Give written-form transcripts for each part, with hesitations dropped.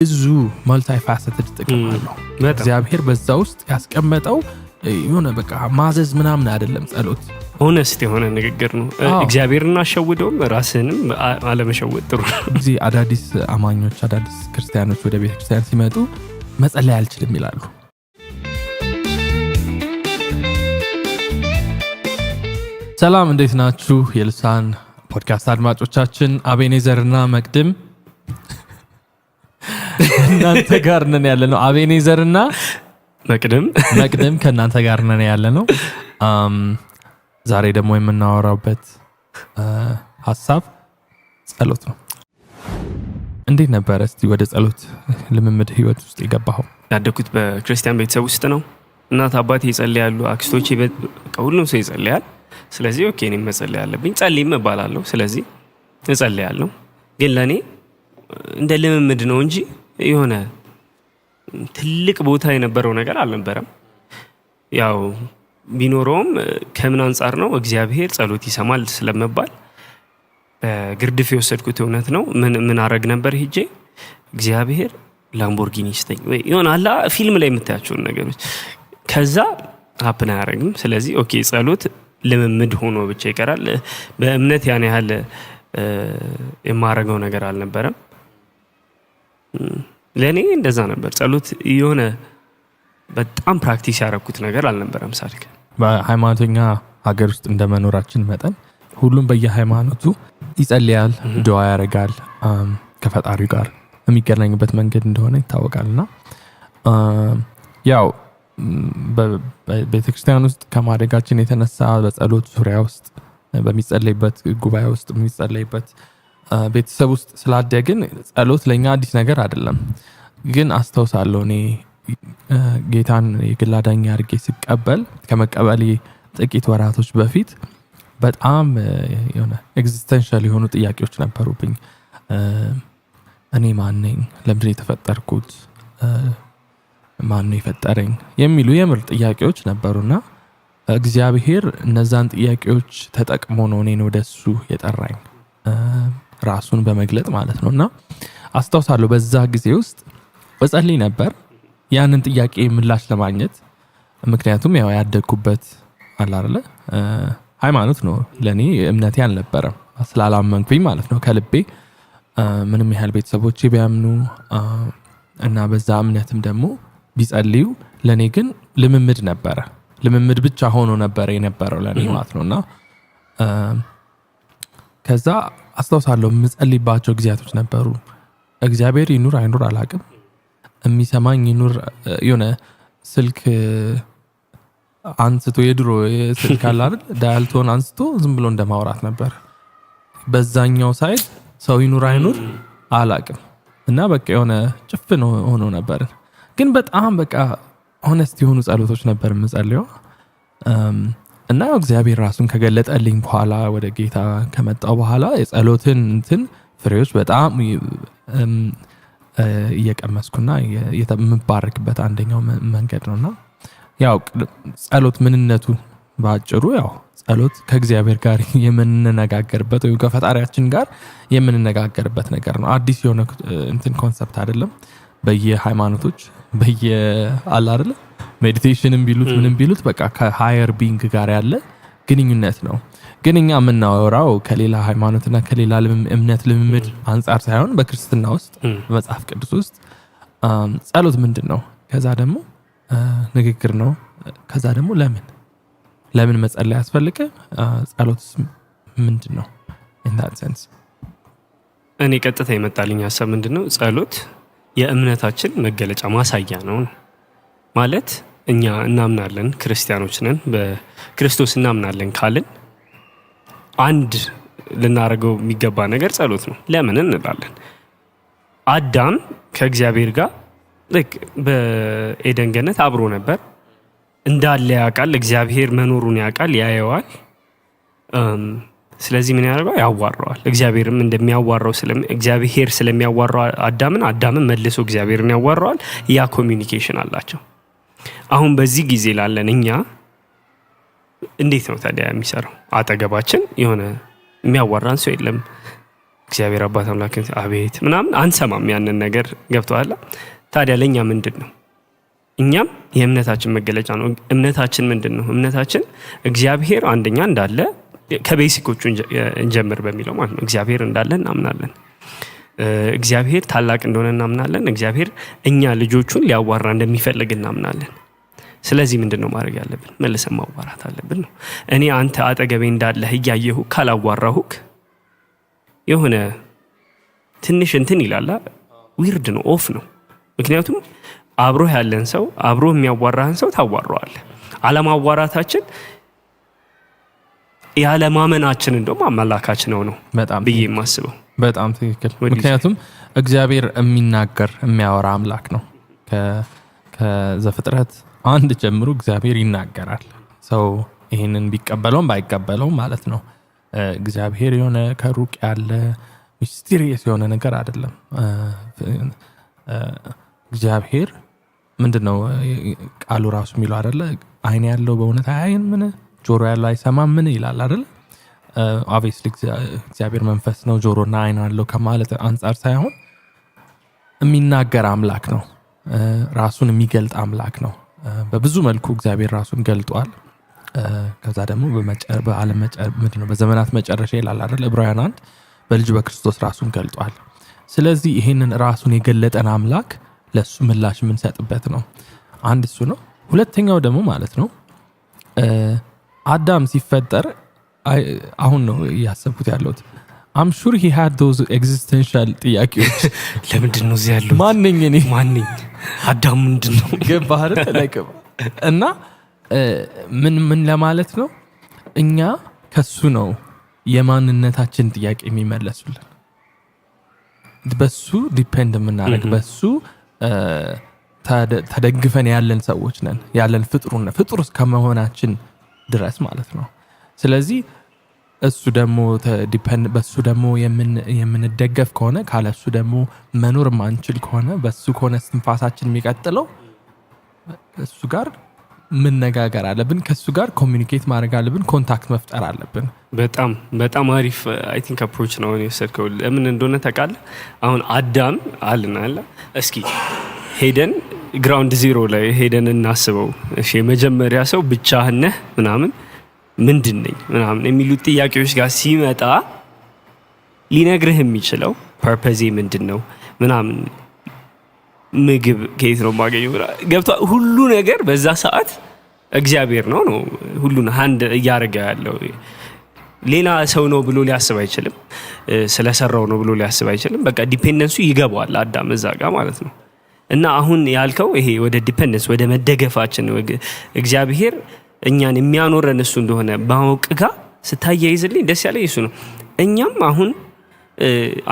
ብዙ ማልታይ ፋሰትድ ጥቅም አለው። እግዚአብሔር በዛ ውስጥ ያስቀመጠው የሆነ በቃ ማዘዝ ምናምን አይደለም። ጸሎት ሆነስት የሆነ ንግግር ነው። እግዚአብሔርን አሸውደውም ራስንም አለመሸወድ ጥሩ ነው። እዚህ አዳዲስ አማኞች አዳዲስ ክርስቲያኖች ወደ ቤተክርስቲያን ሲመጡ መጸለይ አልችልም ይላሉ። ሰላም እንዴት ናችሁ? የልሳን ፖድካስት አድማጮቻችን አቤኔዘርና መቅድም እናንተ ጋር ነን ያለነው። አቤኔዘርና መቅድም ከእናንተ ጋር ነን ያለነው። ዛሬ ደግሞ የምናወራበት ሀሳብ ጸሎት ነው። እንዴት ነበር እስቲ ወደ ጸሎት ልምምድ ህይወት ውስጥ የገባኸው? ያደኩት በክርስቲያን ቤተሰብ ውስጥ ነው። እናት አባቴ ይጸልያሉ፣ አክስቶቼ ሁሉም ሰው ይጸልያል። ስለዚህ ኦኬ እኔም መጸለይ አለብኝ። ጸልይም እባላለሁ። ስለዚህ እጸልያለሁ። ግን ለኔ እንደ ልምምድ ነው እንጂ የሆነ ትልቅ ቦታ የነበረው ነገር አልነበረም። ያው ቢኖረውም ከምን አንጻር ነው እግዚአብሔር ጸሎት ይሰማል ስለመባል በግርድፍ የወሰድኩት እውነት ነው። ምን አረግ ነበር ሄጄ እግዚአብሔር ላምቦርጊኒ ይስጠኝ ወይ የሆነ አላ ፊልም ላይ የምታያቸውን ነገሮች ከዛ ሀፕን አያረግም። ስለዚህ ኦኬ ጸሎት ልምምድ ሆኖ ብቻ ይቀራል። በእምነት ያን ያህል የማረገው ነገር አልነበረም። ለኔ እንደዛ ነበር። ጸሎት የሆነ በጣም ፕራክቲስ ያረኩት ነገር አልነበረም። ሳልክ በሃይማኖተኛ ሀገር ውስጥ እንደመኖራችን መጠን ሁሉም በየሃይማኖቱ ይጸልያል፣ ዱዓ ያረጋል፣ ከፈጣሪው ጋር የሚገናኝበት መንገድ እንደሆነ ይታወቃልና ያው በቤተክርስቲያን ውስጥ ከማደጋችን የተነሳ በጸሎት ዙሪያ ውስጥ በሚጸለይበት ጉባኤ ውስጥ በሚጸለይበት ቤተሰብ ውስጥ ስላደግን ጸሎት ለኛ አዲስ ነገር አይደለም። ግን አስተውሳለሁ እኔ ጌታን የግል አዳኝ አድርጌ ሲቀበል ከመቀበሌ ጥቂት ወራቶች በፊት በጣም የሆነ ኤግዚስተንሻል የሆኑ ጥያቄዎች ነበሩብኝ። እኔ ማን ነኝ? ለምንድን የተፈጠርኩት? ማን ነው የፈጠረኝ? የሚሉ የምር ጥያቄዎች ነበሩና እግዚአብሔር እነዛን ጥያቄዎች ተጠቅሞ ነው እኔን ወደሱ የጠራኝ ራሱን በመግለጥ ማለት ነውና አስተውሳለሁ በዛ ጊዜ ውስጥ በጸልይ ነበር ያንን ጥያቄ ምላሽ ለማግኘት። ምክንያቱም ያው ያደግኩበት አለ አይደለ ሃይማኖት ነው። ለኔ እምነቴ አልነበረም ስላላመንኩኝ ማለት ነው ከልቤ ምንም ያህል ቤተሰቦቼ ቢያምኑ እና በዛ እምነትም ደግሞ ቢጸልዩ ለኔ ግን ልምምድ ነበረ። ልምምድ ብቻ ሆኖ ነበር የነበረው ለኔ ማለት ነውና ከዛ አስተውሳለሁ የምጸልይባቸው ጊዜያቶች ነበሩ። እግዚአብሔር ይኑር አይኑር አላቅም፣ የሚሰማኝ ይኑር የሆነ ስልክ አንስቶ የድሮ ስልክ አለ አይደል ዳያልቶን አንስቶ ዝም ብሎ እንደማውራት ነበር። በዛኛው ሳይድ ሰው ይኑር አይኑር አላቅም እና በቃ የሆነ ጭፍን ሆኖ ነበር። ግን በጣም በቃ ሆነስት የሆኑ ጸሎቶች ነበር የምጸልየው እና እግዚአብሔር ራሱን ከገለጠልኝ በኋላ ወደ ጌታ ከመጣው በኋላ የጸሎትን ፍሬዎች በጣም እየቀመስኩና የምባረክበት አንደኛው መንገድ ነውና ያው ጸሎት ምንነቱ ባጭሩ ያው ጸሎት ከእግዚአብሔር ጋር የምንነጋገርበት ወይ ከፈጣሪያችን ጋር የምንነጋገርበት ነገር ነው። አዲስ የሆነ ኮንሰፕት አይደለም። በየሃይማኖቶች በየአላ አይደለ ሜዲቴሽንም ቢሉት ምንም ቢሉት በቃ ከሃየር ቢንግ ጋር ያለ ግንኙነት ነው። ግን እኛ የምናወራው ከሌላ ሃይማኖትና ከሌላ እምነት ልምምድ አንጻር ሳይሆን በክርስትና ውስጥ በመጽሐፍ ቅዱስ ውስጥ ጸሎት ምንድን ነው፣ ከዛ ደግሞ ንግግር ነው፣ ከዛ ደግሞ ለምን መጸለይ ያስፈልገ፣ ጸሎትስ ምንድን ነው? in that sense እኔ ቀጥታ የመጣልኝ ሀሳብ ምንድን ነው፣ ጸሎት የእምነታችን መገለጫ ማሳያ ነው ማለት። እኛ እናምናለን፣ ክርስቲያኖች ነን፣ በክርስቶስ እናምናለን ካልን አንድ ልናደርገው የሚገባ ነገር ጸሎት ነው። ለምን እንላለን? አዳም ከእግዚአብሔር ጋር ልክ በኤደን ገነት አብሮ ነበር እንዳለ ያውቃል። እግዚአብሔር መኖሩን ያውቃል፣ ያየዋል። ስለዚህ ምን ያደርገው? ያዋራዋል። እግዚአብሔርም እንደሚያዋራው እግዚአብሔር ስለሚያዋራው አዳምን መልሶ እግዚአብሔርን ያዋራዋል። ያ ኮሚኒኬሽን አላቸው። አሁን በዚህ ጊዜ ላለን እኛ እንዴት ነው ታዲያ የሚሰራው? አጠገባችን የሆነ የሚያዋራን ሰው የለም። እግዚአብሔር አባት አምላክን አቤት ምናምን አንሰማም። ያንን ነገር ገብቶሃል? ታዲያ ለእኛ ምንድን ነው? እኛም የእምነታችን መገለጫ ነው። እምነታችን ምንድን ነው? እምነታችን እግዚአብሔር አንደኛ እንዳለ ከቤሲኮቹ እንጀምር በሚለው ማለት ነው። እግዚአብሔር እንዳለ እናምናለን። እግዚአብሔር ታላቅ እንደሆነ እናምናለን። እግዚአብሔር እኛ ልጆቹን ሊያዋራ እንደሚፈልግ እናምናለን። ስለዚህ ምንድን ነው ማድረግ ያለብን? መልሰን ማዋራት አለብን ነው። እኔ አንተ አጠገቤ እንዳለህ እያየሁ ካላዋራሁክ የሆነ ትንሽ እንትን ይላላ፣ ዊርድ ነው፣ ኦፍ ነው። ምክንያቱም አብሮህ ያለን ሰው አብሮህ የሚያዋራህን ሰው ታዋራዋለህ። አለማዋራታችን ያለማመናችን እንደውም አመላካች ነው ብዬ የማስበው። በጣም ትክክል። ምክንያቱም እግዚአብሔር የሚናገር የሚያወራ አምላክ ነው። ከዘፍጥረት 1 ጀምሮ እግዚአብሔር ይናገራል። ሰው ይህንን ቢቀበለውም ባይቀበለውም ማለት ነው። እግዚአብሔር የሆነ ከሩቅ ያለ ሚስቲሪየስ የሆነ ነገር አይደለም። እግዚአብሔር ምንድን ነው ቃሉ ራሱ የሚለው አይደለ? አይን ያለው በእውነት አያይን ምን፣ ጆሮ ያለው አይሰማም ምን ይላል አይደለ? ኦብቪየስሊ እግዚአብሔር መንፈስ ነው፣ ጆሮና አይን አለው ከማለት አንጻር ሳይሆን የሚናገር አምላክ ነው። ራሱን የሚገልጥ አምላክ ነው። በብዙ መልኩ እግዚአብሔር ራሱን ገልጧል። ከዛ ደግሞ በዘመናት መጨረሻ ይላል አይደል? ዕብራውያን 1 በልጁ በክርስቶስ ራሱን ገልጧል። ስለዚህ ይሄንን ራሱን የገለጠን አምላክ ለሱ ምላሽ የምንሰጥበት ነው። አንድ እሱ ነው። ሁለተኛው ደግሞ ማለት ነው አዳም ሲፈጠር አሁን ነው እያሰብኩት ያለሁት። I'm sure he had those existential ጥያቄዎች። ለምንድን ነው እዚህ ያለው? ማንኝ እኔ ማንኝ አዳም ምንድን ነው ገባህ አይደል? እና ምን ለማለት ነው እኛ ከሱ ነው የማንነታችን ጥያቄ የሚመለሱልን። በሱ ዲፔንድ የምናደርግ በሱ ተደግፈን ያለን ሰዎች ነን። ያለን ፍጡር እስከመሆናችን ድረስ ማለት ነው። ስለዚህ እሱ ደግሞ በሱ ደግሞ የምንደገፍ ከሆነ ካለሱ ደግሞ መኖር ማንችል ከሆነ በሱ ከሆነ እስትንፋሳችን የሚቀጥለው እሱ ጋር መነጋገር አለብን። ከሱ ጋር ኮሚኒኬት ማድረግ አለብን። ኮንታክት መፍጠር አለብን። በጣም በጣም አሪፍ አይ ቲንክ አፕሮች ነው የወሰድከው። ለምን እንደሆነ ታውቃለህ? አሁን አዳም አለ እስኪ ሄደን ግራውንድ ዜሮ ላይ ሄደን እናስበው። እሺ የመጀመሪያ ሰው ብቻህን ነህ ምናምን ምንድን ነኝ ምናምን የሚሉት ጥያቄዎች ጋር ሲመጣ ሊነግርህ የሚችለው ፐርፐዜ ምንድን ነው ምናምን፣ ምግብ ከየት ነው የማገኘው ገብቷል። ሁሉ ነገር በዛ ሰዓት እግዚአብሔር ነው ሁሉን ሃንድ እያደረገ ያለው። ሌላ ሰው ነው ብሎ ሊያስብ አይችልም። ስለሰራው ነው ብሎ ሊያስብ አይችልም። በቃ ዲፔንደንሱ ይገባዋል አዳም እዛ ጋር ማለት ነው። እና አሁን ያልከው ይሄ ወደ ዲፔንደንስ ወደ መደገፋችን እግዚአብሔር እኛን የሚያኖረን እሱ እንደሆነ ማወቅ ጋር ስታያይዝልኝ ደስ ያለኝ እሱ ነው። እኛም አሁን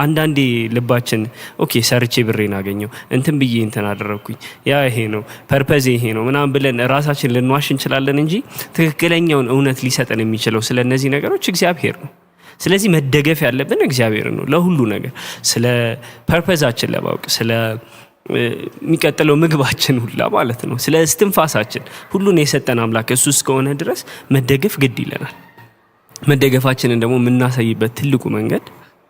አንዳንዴ ልባችን ኦኬ ሰርቼ ብሬን አገኘው እንትን ብዬ እንትን አደረግኩኝ ያ ይሄ ነው ፐርፐዝ ይሄ ነው ምናምን ብለን ራሳችን ልንዋሽ እንችላለን እንጂ ትክክለኛውን እውነት ሊሰጠን የሚችለው ስለ እነዚህ ነገሮች እግዚአብሔር ነው። ስለዚህ መደገፍ ያለብን እግዚአብሔር ነው ለሁሉ ነገር። ስለ ፐርፐዛችን ለማወቅ ስለ የሚቀጥለው ምግባችን ሁላ ማለት ነው፣ ስለ እስትንፋሳችን ሁሉን የሰጠን አምላክ እሱ እስከሆነ ድረስ መደገፍ ግድ ይለናል። መደገፋችንን ደግሞ የምናሳይበት ትልቁ መንገድ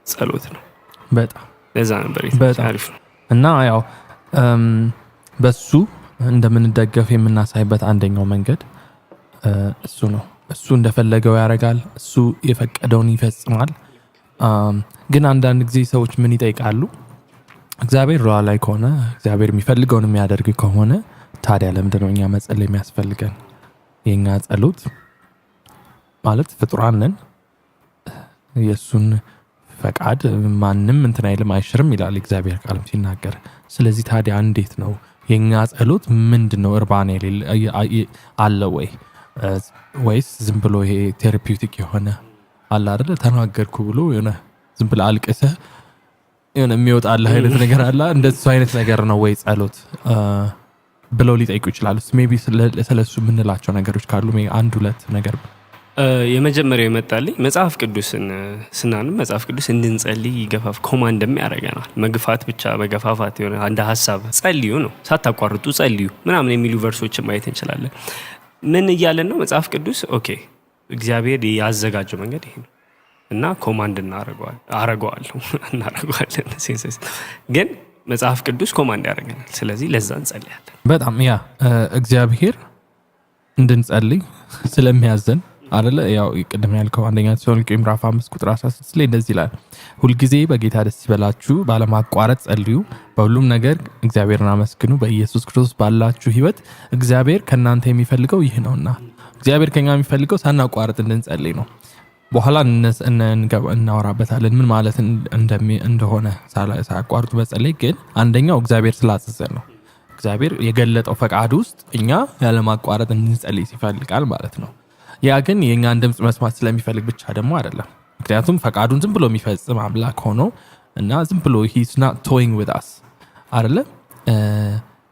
ጸሎት ነው። በጣም ለዛ ነበር አሪፍ ነው። እና ያው በሱ እንደምንደገፍ የምናሳይበት አንደኛው መንገድ እሱ ነው። እሱ እንደፈለገው ያደርጋል። እሱ የፈቀደውን ይፈጽማል። ግን አንዳንድ ጊዜ ሰዎች ምን ይጠይቃሉ? እግዚአብሔር ሉዓላዊ ከሆነ እግዚአብሔር የሚፈልገውን የሚያደርግ ከሆነ ታዲያ ለምንድን ነው እኛ መጸለይ የሚያስፈልገን? የኛ ጸሎት ማለት ፍጡራን ነን። የእሱን ፈቃድ ማንም እንትን አይልም አይሽርም ይላል እግዚአብሔር ቃልም ሲናገር። ስለዚህ ታዲያ እንዴት ነው የኛ ጸሎት ምንድን ነው? እርባና አለ ወይስ ዝም ብሎ ይሄ ቴራፒውቲክ የሆነ አለ አይደለ? ተናገርኩ ብሎ የሆነ ዝም ብሎ አልቅሰህ የሆነ የሚወጣልህ አይነት ነገር አለ። እንደሱ አይነት ነገር ነው ወይ ጸሎት ብለው ሊጠይቁ ይችላሉ። ሜቢ ስለሱ የምንላቸው ነገሮች ካሉ አንድ ሁለት ነገር። የመጀመሪያው ይመጣልኝ መጽሐፍ ቅዱስን ስናንም መጽሐፍ ቅዱስ እንድንጸልይ ይገፋፍ ኮማንድም ያደርገናል። መግፋት ብቻ መገፋፋት የሆነ አንድ ሀሳብ ጸልዩ ነው፣ ሳታቋርጡ ጸልዩ ምናምን የሚሉ ቨርሶችን ማየት እንችላለን። ምን እያለን ነው መጽሐፍ ቅዱስ? ኦኬ እግዚአብሔር ያዘጋጀው መንገድ ይሄ ነው። እና ኮማንድ እናረገዋለን ግን መጽሐፍ ቅዱስ ኮማንድ ያደርገናል። ስለዚህ ለዛ እንጸልያለን። በጣም ያ እግዚአብሔር እንድንጸልይ ስለሚያዘን አይደለ? ያው ቅድም ያልከው አንደኛ ተሰሎንቄ ምዕራፍ 5 ቁጥር 16 ላይ እንደዚህ ይላል፣ ሁልጊዜ በጌታ ደስ ይበላችሁ፣ ባለማቋረጥ ጸልዩ፣ በሁሉም ነገር እግዚአብሔርን አመስግኑ፣ በኢየሱስ ክርስቶስ ባላችሁ ሕይወት እግዚአብሔር ከእናንተ የሚፈልገው ይህ ነውና። እግዚአብሔር ከኛ የሚፈልገው ሳናቋረጥ እንድንጸልይ ነው። በኋላ እናወራበታለን ምን ማለት እንደሆነ ሳያቋርጡ መጸለይ። ግን አንደኛው እግዚአብሔር ስላዘዘን ነው። እግዚአብሔር የገለጠው ፈቃድ ውስጥ እኛ ያለማቋረጥ እንድንጸልይ ይፈልጋል ማለት ነው። ያ ግን የእኛን ድምፅ መስማት ስለሚፈልግ ብቻ ደግሞ አይደለም። ምክንያቱም ፈቃዱን ዝም ብሎ የሚፈጽም አምላክ ሆኖ እና ዝም ብሎ he's not toying with us አይደለ?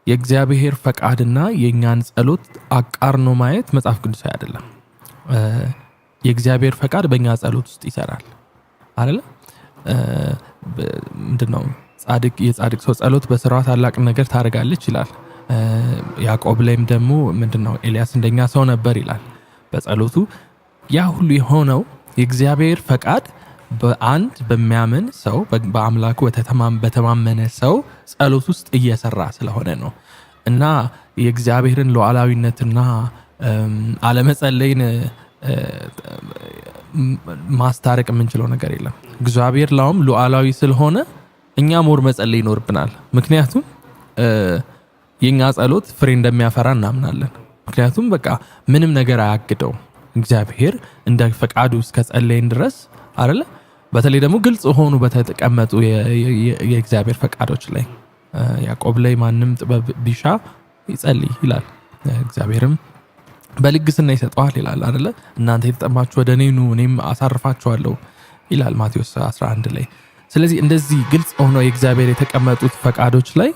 የእግዚአብሔር ፈቃድና የእኛን ጸሎት አቃርኖ ማየት መጽሐፍ ቅዱሳዊ አይደለም። የእግዚአብሔር ፈቃድ በእኛ ጸሎት ውስጥ ይሰራል አይደለ? ምንድነው የጻድቅ ሰው ጸሎት በስራዋ ታላቅ ነገር ታደርጋለች ይላል። ያዕቆብ ላይም ደግሞ ምንድነው ኤልያስ እንደኛ ሰው ነበር ይላል። በጸሎቱ ያ ሁሉ የሆነው የእግዚአብሔር ፈቃድ በአንድ በሚያምን ሰው በአምላኩ በተማመነ ሰው ጸሎት ውስጥ እየሰራ ስለሆነ ነው። እና የእግዚአብሔርን ሉዓላዊነትና አለመጸለይን ማስታረቅ የምንችለው ነገር የለም። እግዚአብሔር ላውም ሉዓላዊ ስለሆነ እኛ ሞር መጸለይ ይኖርብናል። ምክንያቱም የኛ ጸሎት ፍሬ እንደሚያፈራ እናምናለን። ምክንያቱም በቃ ምንም ነገር አያግደው እግዚአብሔር እንደ ፈቃዱ እስከ ጸለይን ድረስ አይደለ? በተለይ ደግሞ ግልጽ ሆኑ በተቀመጡ የእግዚአብሔር ፈቃዶች ላይ ያዕቆብ ላይ ማንም ጥበብ ቢሻ ይጸልይ ይላል፣ እግዚአብሔርም በልግስና ይሰጠዋል ይላል አይደለ? እናንተ የተጠማችሁ ወደ እኔ ኑ እኔም አሳርፋችኋለሁ ይላል ማቴዎስ 11 ላይ። ስለዚህ እንደዚህ ግልጽ ሆኖ የእግዚአብሔር የተቀመጡት ፈቃዶች ላይ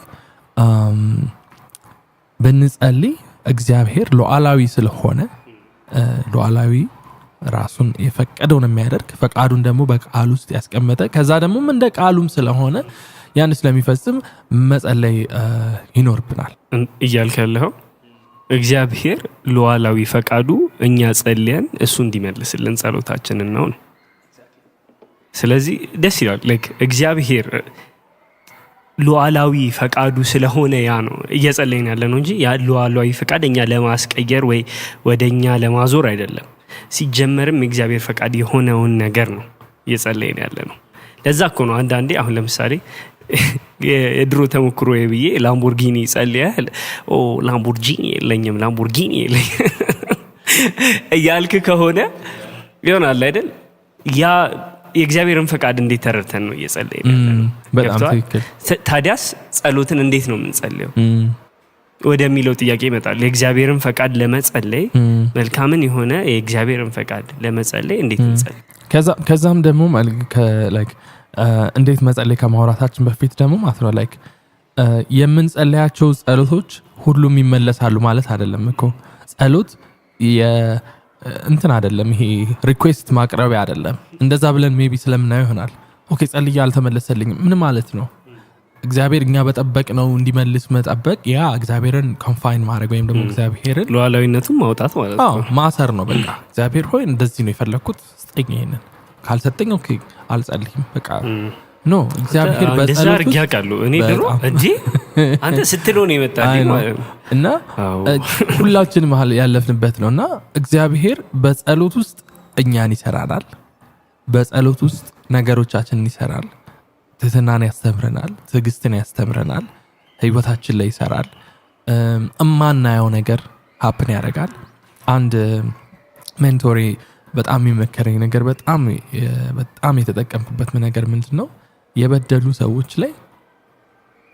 ብንጸልይ እግዚአብሔር ሉዓላዊ ስለሆነ ሉዓላዊ ራሱን የፈቀደውን የሚያደርግ ፈቃዱን ደግሞ በቃል ውስጥ ያስቀመጠ ከዛ ደግሞ እንደ ቃሉም ስለሆነ ያን ስለሚፈጽም መጸለይ ይኖርብናል እያልክ ያለኸው እግዚአብሔር ሉዓላዊ ፈቃዱ እኛ ጸልየን እሱ እንዲመልስልን ጸሎታችንን ነው። ስለዚህ ደስ ይላል። እግዚአብሔር ሉዓላዊ ፈቃዱ ስለሆነ ያ ነው እየጸለይን ያለ ነው እንጂ ያ ሉዓላዊ ፈቃድ እኛ ለማስቀየር ወይ ወደኛ ለማዞር አይደለም። ሲጀመርም የእግዚአብሔር ፈቃድ የሆነውን ነገር ነው እየጸለይን ያለ ነው። ለዛ እኮ ነው አንዳንዴ አሁን ለምሳሌ የድሮ ተሞክሮ ብዬ ላምቦርጊኒ ጸልያል ላምቦርጊኒ የለኝም እያልክ ከሆነ ይሆናል አይደል? ያ የእግዚአብሔርን ፈቃድ እንዴት ተረድተን ነው እየጸለይን ያለነው? በጣም ትክክል። ታዲያስ ጸሎትን እንዴት ነው የምንጸልየው ወደሚለው ጥያቄ ይመጣል። የእግዚአብሔርን ፈቃድ ለመጸለይ መልካምን የሆነ የእግዚአብሔርን ፈቃድ ለመጸለይ እንዴት እንጸልይ? ከዛም ደግሞ እንዴት መጸለይ ከማውራታችን በፊት ደግሞ ማለት ነው የምንጸለያቸው ጸሎቶች ሁሉም ይመለሳሉ ማለት አይደለም እኮ። ጸሎት እንትን አይደለም፣ ይሄ ሪኩዌስት ማቅረቢያ አይደለም። እንደዛ ብለን ሜቢ ስለምናየው ይሆናል ኦኬ ጸልዬ አልተመለሰልኝም ምን ማለት ነው? እግዚአብሔር እኛ በጠበቅ ነው እንዲመልስ መጠበቅ ያ እግዚአብሔርን ኮንፋይን ማድረግ ወይም ደግሞ እግዚአብሔርን ሉዓላዊነቱን ማውጣት ማለት ነው፣ ማሰር ነው። በቃ እግዚአብሔር ሆይ እንደዚህ ነው የፈለኩት ስጠኝ፣ ይሄንን ካልሰጠኝ ኦኬ አልጸልይም በቃ ኖ። እግዚአብሔር በጸሎት ውስጥ ያውቃሉ። እኔ ድሮ እንጂ አንተ ስትለው ነው የመጣልኝ ማለት ነው። እና ሁላችን መሀል ያለፍንበት ነውና እግዚአብሔር በጸሎት ውስጥ እኛን ይሰራናል። በጸሎት ውስጥ ነገሮቻችንን ይሰራል። ትህትናን ያስተምረናል፣ ትዕግስትን ያስተምረናል፣ ህይወታችን ላይ ይሰራል። እማናየው ነገር ሀፕን ያደርጋል። አንድ ሜንቶሪ በጣም የሚመከረኝ ነገር በጣም የተጠቀምኩበት ነገር ምንድን ነው? የበደሉ ሰዎች ላይ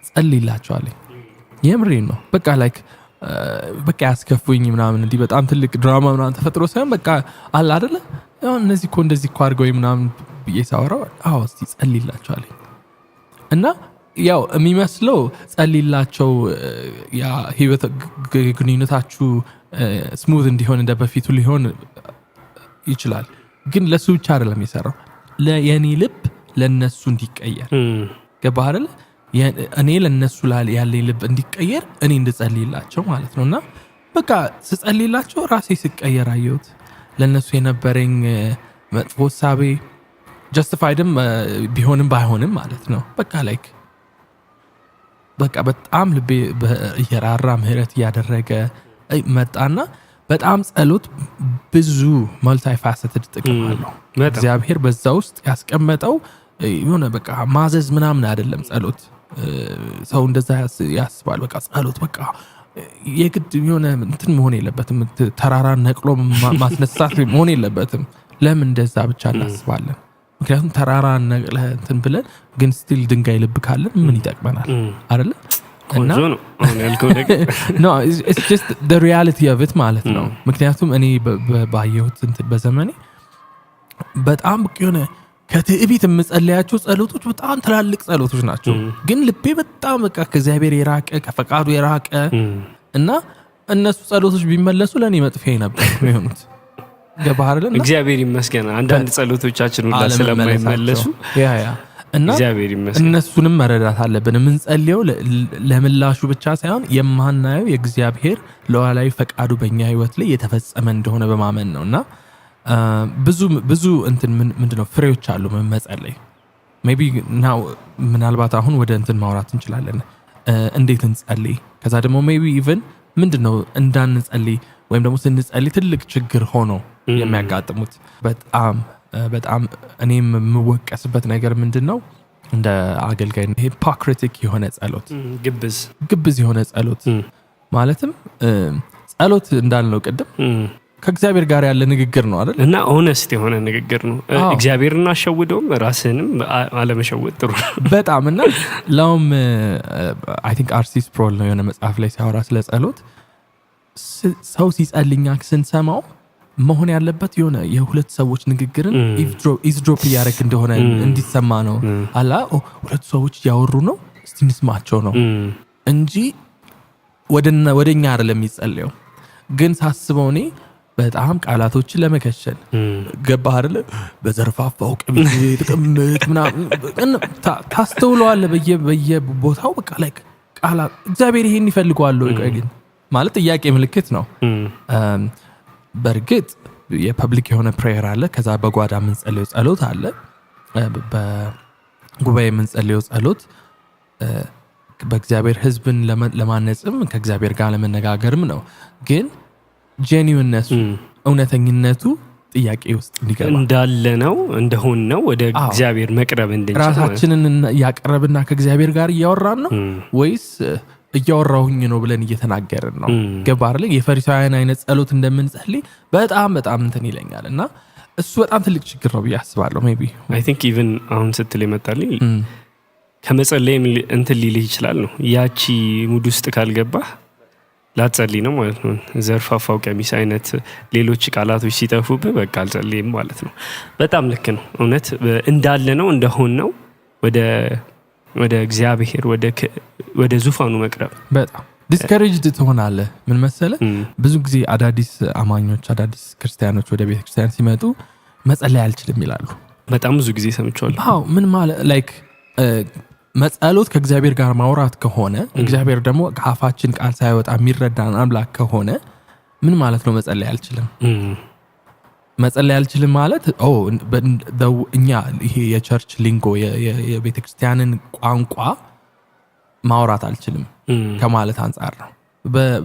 ጸልይላቸዋለሁ። የምሬን ነው። በቃ ያስከፉኝ ምናምን እንዲህ በጣም ትልቅ ድራማ ምናምን ተፈጥሮ ሳይሆን በቃ አለ አይደለ እነዚህ እኮ እንደዚህ እኮ አድርገው ምናምን ብዬ ሳወራው እስቲ ጸልይላቸዋለሁ። እና ያው የሚመስለው ጸልይላቸው ያ ህይወት ግንኙነታችሁ ስሙዝ እንዲሆን እንደ በፊቱ ሊሆን ይችላል። ግን ለሱ ብቻ አይደለም የሰራው፣ የኔ ልብ ለነሱ እንዲቀየር ገባህ አይደል? እኔ ለነሱ ያለኝ ልብ እንዲቀየር እኔ እንድጸልይላቸው ማለት ነውና በቃ ስጸልይላቸው ራሴ ስቀየር አየሁት። ለነሱ የነበረኝ መጥፎ ሐሳቤ ጀስቲፋይድም ቢሆንም ባይሆንም ማለት ነው። በቃ ላይክ በቃ በጣም ልቤ እየራራ ምህረት እያደረገ መጣና በጣም ጸሎት ብዙ መልታይ ፋሰትድ ጥቅም አለው። እግዚአብሔር በዛ ውስጥ ያስቀመጠው የሆነ በቃ ማዘዝ ምናምን አይደለም ጸሎት። ሰው እንደዛ ያስባል። በቃ ጸሎት በቃ የግድ የሆነ እንትን መሆን የለበትም፣ ተራራን ነቅሎ ማስነሳት መሆን የለበትም። ለምን እንደዛ ብቻ እናስባለን? ምክንያቱም ተራራን ነቅለህ እንትን ብለን ግን ስቲል ድንጋይ ልብ ካለን ምን ይጠቅመናል? አይደለ? እና no it's just the reality of it ማለት ነው። ምክንያቱም እኔ ባየሁት እንትን በዘመኔ በጣም የሆነ ከትዕቢት የምጸልያቸው ጸሎቶች በጣም ትላልቅ ጸሎቶች ናቸው። ግን ልቤ በጣም በቃ ከእግዚአብሔር የራቀ ከፈቃዱ የራቀ እና እነሱ ጸሎቶች ቢመለሱ ለእኔ መጥፊያ ነበር የሚሆኑት። ገባህልን? እግዚአብሔር ይመስገን አንዳንድ ጸሎቶቻችን ሁላ ስለማይመለሱ እና እነሱንም መረዳት አለብን። የምንጸልየው ለምላሹ ብቻ ሳይሆን የማናየው የእግዚአብሔር ሉዓላዊ ፈቃዱ በእኛ ህይወት ላይ የተፈጸመ እንደሆነ በማመን ነው። እና ብዙ እንትን ምንድነው ፍሬዎች አሉ መጸለይ። ሜይ ቢ ናው ምናልባት አሁን ወደ እንትን ማውራት እንችላለን፣ እንዴት እንጸልይ። ከዛ ደግሞ ሜይ ቢ ኢቭን ምንድነው እንዳንጸልይ ወይም ደግሞ ስንጸልይ ትልቅ ችግር ሆኖ የሚያጋጥሙት በጣም እኔም የምወቀስበት ነገር ምንድነው እንደ አገልጋይ ሂፖክሪቲክ የሆነ ጸሎት፣ ግብዝ የሆነ ጸሎት። ማለትም ጸሎት እንዳልነው ቅድም ከእግዚአብሔር ጋር ያለ ንግግር ነው አይደል? እና ኦነስት የሆነ ንግግር ነው። እግዚአብሔርን አሸውደውም ራስህንም አለመሸወድ ጥሩ በጣም። እና ለውም አይ ቲንክ አርሲስ ፕሮል ነው የሆነ መጽሐፍ ላይ ሲያወራ ስለ ጸሎት ሰው ሲጸልኛ ስንሰማው መሆን ያለበት የሆነ የሁለት ሰዎች ንግግርን ኢዝድሮፕ እያደረግ እንደሆነ እንዲሰማ ነው። አላ ሁለት ሰዎች እያወሩ ነው እስቲ እንስማቸው ነው እንጂ ወደኛ አይደለም የሚጸልየው። ግን ሳስበው እኔ በጣም ቃላቶችን ለመከሸን ገባህ አይደለ? በዘርፋፋው ቅቤ ጥቅምት ምናምን ታስተውለዋለህ በየቦታው በቃ ላይክ ቃላት እግዚአብሔር ይሄን ይፈልገዋል ወይ ግን ማለት ጥያቄ ምልክት ነው። በእርግጥ የፐብሊክ የሆነ ፕሬየር አለ፣ ከዛ በጓዳ የምንጸልየው ጸሎት አለ፣ በጉባኤ የምንጸልየው ጸሎት በእግዚአብሔር ሕዝብን ለማነጽም ከእግዚአብሔር ጋር ለመነጋገርም ነው። ግን ጄኒውነቱ እውነተኝነቱ ጥያቄ ውስጥ እንዲገባ እንዳለ ነው እንደሆን ነው ወደ እግዚአብሔር መቅረብ እንድንችል ራሳችንን ያቀረብና ከእግዚአብሔር ጋር እያወራን ነው ወይስ እያወራሁኝ ነው ብለን እየተናገርን ነው? ገባር ላይ የፈሪሳውያን አይነት ጸሎት እንደምንጸልይ በጣም እንትን ይለኛል። እና እሱ በጣም ትልቅ ችግር ነው ብዬ አስባለሁ። ሜይ ቢ አይ ቲንክ ኢቭን አሁን ስትል ይመጣልኝ ከመጸለይም እንትን ሊልህ ይችላል ነው ያቺ ሙድ ውስጥ ካልገባህ ላትጸልይ ነው ማለት ነው። ዘርፋፋው ቀሚስ አይነት ሌሎች ቃላቶች ሲጠፉብህ በቃ አልጸልይም ማለት ነው። በጣም ልክ ነው። እውነት እንዳለ ነው እንደሆን ነው ወደ እግዚአብሔር ወደ ዙፋኑ መቅረብ። በጣም ዲስከሬጅድ ትሆናለህ። ምን መሰለህ ብዙ ጊዜ አዳዲስ አማኞች አዳዲስ ክርስቲያኖች ወደ ቤተክርስቲያን ሲመጡ መጸለይ አልችልም ይላሉ። በጣም ብዙ ጊዜ ሰምቻለሁ። ምን ማለት ላይክ መጸሎት ከእግዚአብሔር ጋር ማውራት ከሆነ እግዚአብሔር ደግሞ ከአፋችን ቃል ሳይወጣ የሚረዳን አምላክ ከሆነ ምን ማለት ነው መጸለይ አልችልም? መጸለይ አልችልም ማለት እኛ ይሄ የቸርች ሊንጎ የቤተክርስቲያንን ቋንቋ ማውራት አልችልም ከማለት አንጻር ነው።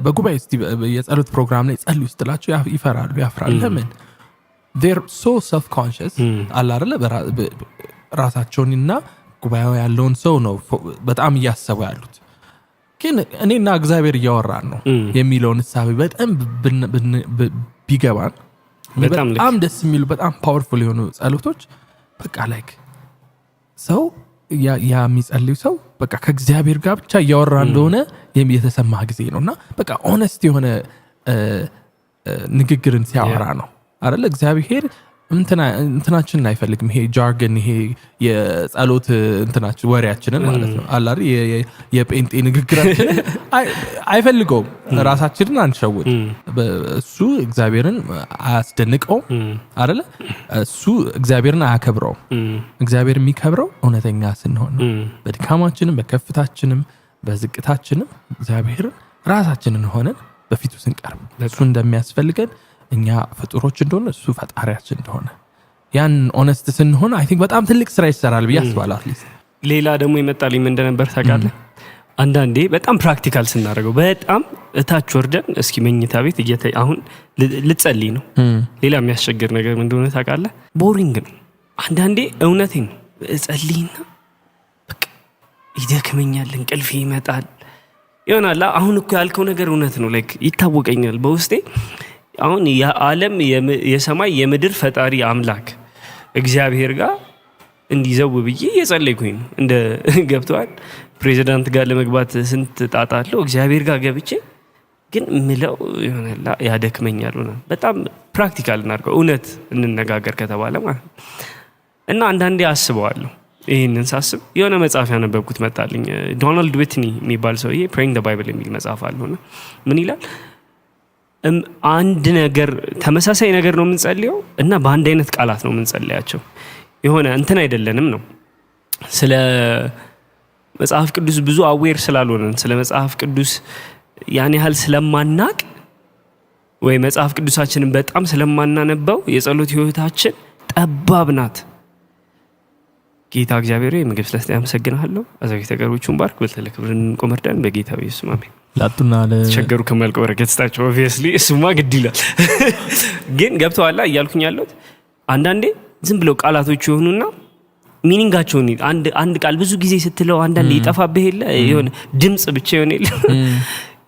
በጉባኤ እስቲ የጸሎት ፕሮግራም ላይ ጸልዩ ስትላቸው ይፈራሉ፣ ያፍራሉ። ለምን? they're so self conscious አለ አይደለ? ራሳቸውንና ጉባኤው ያለውን ሰው ነው በጣም እያሰቡ ያሉት። ግን እኔና እግዚአብሔር እያወራን ነው የሚለውን እሳቤ በጣም ቢገባን በጣም ደስ የሚሉ በጣም ፓወርፉል የሆኑ ጸሎቶች በቃ ላይክ ሰው የሚጸልዩ ሰው በቃ ከእግዚአብሔር ጋር ብቻ እያወራ እንደሆነ የተሰማ ጊዜ ነው። እና በቃ ኦነስት የሆነ ንግግርን ሲያወራ ነው አይደለ? እግዚአብሔር እንትናችንን አይፈልግም። ይሄ ጃርገን ይሄ የጸሎት እንትናችን ወሬያችንን ማለት ነው አላሪ የጴንጤ ንግግራችንን አይፈልገውም። ራሳችንን አንሸውድ። እሱ እግዚአብሔርን አያስደንቀውም አይደለ? እሱ እግዚአብሔርን አያከብረውም። እግዚአብሔር የሚከብረው እውነተኛ ስንሆን ነው። በድካማችንም በከፍታችንም በዝቅታችንም እግዚአብሔርን ራሳችንን ሆነን በፊቱ ስንቀርብ እሱ እንደሚያስፈልገን እኛ ፍጡሮች እንደሆነ እሱ ፈጣሪያችን እንደሆነ ያን ኦነስት ስንሆን አይ ቲንክ በጣም ትልቅ ስራ ይሰራል ብዬ አስባለሁ። አትሊስት ሌላ ደግሞ ይመጣልኝ ምን እንደነበር ታውቃለህ? አንዳንዴ በጣም ፕራክቲካል ስናደርገው በጣም እታች ወርደን እስኪ መኝታ ቤት አሁን ልጸልይ ነው። ሌላ የሚያስቸግር ነገር ምን እንደሆነ ታውቃለህ? ቦሪንግ ነው። አንዳንዴ እውነቴን ነው እጸልይና በቃ ይደክመኛል፣ እንቅልፍ ይመጣል ይሆናል። አሁን እኮ ያልከው ነገር እውነት ነው። ላይክ ይታወቀኛል በውስጤ አሁን የዓለም የሰማይ የምድር ፈጣሪ አምላክ እግዚአብሔር ጋር እንዲዘው ብዬ እየጸለይኩኝ ነው። እንደ ገብተዋል ፕሬዚዳንት ጋር ለመግባት ስንት ጣጣ አለው። እግዚአብሔር ጋር ገብቼ ግን ምለው ይሆናል ያደክመኛል። በጣም ፕራክቲካል እናድርገው፣ እውነት እንነጋገር ከተባለ ማለት ነው። እና አንዳንዴ አስበዋለሁ። ይህንን ሳስብ የሆነ መጽሐፍ ያነበብኩት መጣልኝ። ዶናልድ ዊትኒ የሚባል ሰውዬ ፕሬይንግ ዘ ባይብል የሚል መጽሐፍ አለውና ምን ይላል? አንድ ነገር ተመሳሳይ ነገር ነው የምንጸልየው እና በአንድ አይነት ቃላት ነው የምንጸልያቸው። የሆነ እንትን አይደለንም ነው። ስለ መጽሐፍ ቅዱስ ብዙ አዌር ስላልሆነን ስለ መጽሐፍ ቅዱስ ያን ያህል ስለማናቅ ወይ መጽሐፍ ቅዱሳችንን በጣም ስለማናነበው የጸሎት ህይወታችን ጠባብ ናት። ጌታ እግዚአብሔር ምግብ ስለስጠኝ አመሰግናለሁ። አዛኝ ተቀርቦቹን ባርክ በተለይ ክብርን ቆመርዳን በጌታ ኢየሱስ አሜን። ላጡና ለቸገሩ ከመልቀው በረከት ስጣቸው። ኦብቪየስሊ እሱማ ግድ ይላል። ግን ገብተዋላ እያልኩኝ ያለሁት አንዳንዴ ዝም ብለው ቃላቶች ይሆኑና ሚኒንጋቸውን አንድ ቃል ብዙ ጊዜ ስትለው አንዳንዴ ይጠፋብህ የለ የሆነ ድምጽ ብቻ ይሆን የለ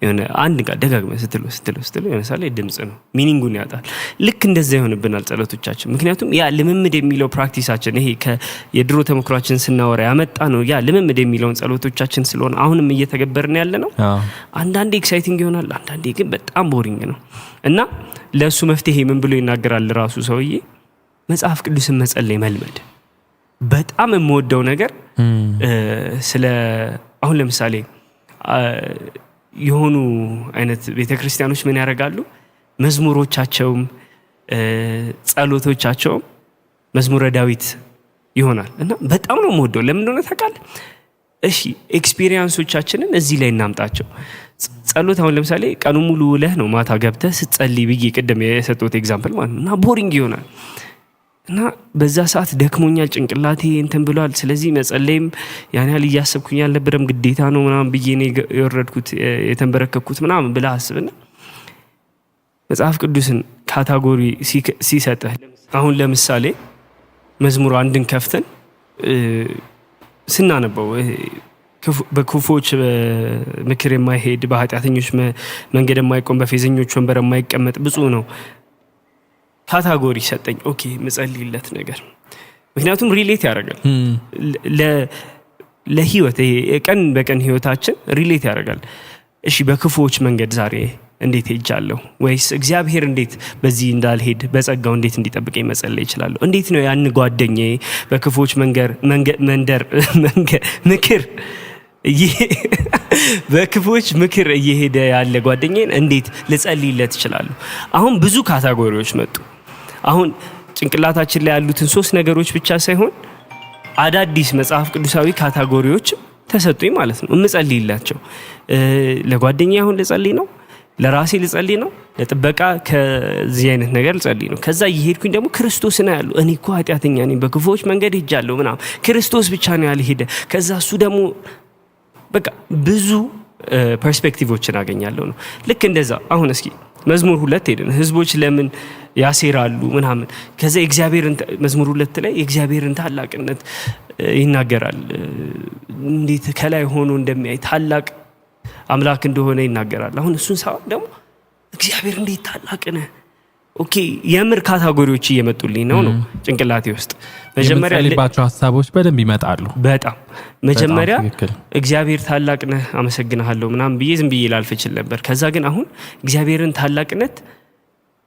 የሆነ አንድ ቃል ደጋግመህ ስትለው የሆነ ሳለ ድምጽ ነው ሚኒንጉን ያጣል። ልክ እንደዛ ይሆንብናል ጸሎቶቻችን። ምክንያቱም ያ ልምምድ የሚለው ፕራክቲሳችን ይሄ የድሮ ተመክሯችን ስናወራ ያመጣ ነው። ያ ልምምድ የሚለውን ጸሎቶቻችን ስለሆነ አሁንም እየተገበርን ያለ ነው። አንዳንዴ ኤክሳይቲንግ ይሆናል፣ አንዳንዴ ግን በጣም ቦሪንግ ነው። እና ለሱ መፍትሄ ምን ብሎ ይናገራል ራሱ ሰውዬ? መጽሐፍ ቅዱስን መጸለይ መልመድ። በጣም የምወደው ነገር ስለ አሁን ለምሳሌ የሆኑ አይነት ቤተክርስቲያኖች ምን ያደርጋሉ? መዝሙሮቻቸውም ጸሎቶቻቸውም መዝሙረ ዳዊት ይሆናል እና በጣም ነው የምወደው። ለምን እንደሆነ ታውቃለህ? እሺ ኤክስፒሪየንሶቻችንን እዚህ ላይ እናምጣቸው። ጸሎት አሁን ለምሳሌ ቀኑ ሙሉ ውለህ ነው ማታ ገብተህ ስትጸልይ ብዬ ቅድም የሰጠሁት ኤግዛምፕል ማለት ነው እና ቦሪንግ ይሆናል እና በዛ ሰዓት ደክሞኛል፣ ጭንቅላቴ እንትን ብሏል። ስለዚህ መጸለይም ያን ያህል እያሰብኩኝ አልነበረም፣ ግዴታ ነው ምናምን ብዬ ነው የወረድኩት የተንበረከኩት ምናምን ብለህ አስብና መጽሐፍ ቅዱስን ካታጎሪ ሲሰጥህ አሁን ለምሳሌ መዝሙር አንድን ከፍተን ስናነበው በክፉዎች ምክር የማይሄድ በኃጢአተኞች መንገድ የማይቆም በፌዘኞች ወንበር የማይቀመጥ ብፁዕ ነው ካታጎሪ ሰጠኝ። ኦኬ መጸልይለት ነገር ምክንያቱም ሪሌት ያደርጋል ለህይወት ቀን በቀን ህይወታችን ሪሌት ያደርጋል። እሺ በክፉዎች መንገድ ዛሬ እንዴት ሄጃለሁ? ወይስ እግዚአብሔር እንዴት በዚህ እንዳልሄድ በጸጋው እንዴት እንዲጠብቀኝ መጸለይ ይችላል? እንዴት ነው ያን ጓደኛዬ በክፉዎች መንደር ምክር በክፉዎች ምክር እየሄደ ያለ ጓደኛዬን እንዴት ልጸልይለት ይችላል? አሁን ብዙ ካታጎሪዎች መጡ። አሁን ጭንቅላታችን ላይ ያሉትን 3 ነገሮች ብቻ ሳይሆን አዳዲስ መጽሐፍ ቅዱሳዊ ካታጎሪዎች ተሰጡኝ ማለት ነው። እምጸልይላቸው ለጓደኛዬ አሁን ልጸልይ ነው፣ ለራሴ ልጸልይ ነው፣ ለጥበቃ ከዚህ አይነት ነገር ልጸልይ ነው። ከዛ እየሄድኩኝ ደግሞ ክርስቶስን ያለው እኔ እኮ ኃጢአተኛ ነኝ፣ በክፉዎች መንገድ ሄጃለሁ ምናምን፣ ክርስቶስ ብቻ ነው ያልሄደ። ከዛ እሱ ደግሞ በቃ ብዙ ፐርስፔክቲቮችን አገኛለሁ ነው። ልክ እንደዛ አሁን እስኪ መዝሙር 2 ሄደን ህዝቦች ለምን ያሴራሉ ምናምን፣ ከዛ እግዚአብሔርን መዝሙር 2 ላይ የእግዚአብሔርን ታላቅነት ይናገራል። እንዴት ከላይ ሆኖ እንደሚያይ ታላቅ አምላክ እንደሆነ ይናገራል። አሁን እሱን ሳይሆን ደግሞ እግዚአብሔር እንዴት ታላቅ ነህ። ኦኬ የምር ካታጎሪዎች እየመጡልኝ ነው ጭንቅላቴ ውስጥ። መጀመሪያ የምጸልይባቸው ሐሳቦች በደንብ ይመጣሉ። በጣም መጀመሪያ እግዚአብሔር ታላቅ ነህ አመሰግናለሁ ምናምን ብዬ ዝም ብዬ ላልፍ እችል ነበር። ከዛ ግን አሁን እግዚአብሔርን ታላቅነት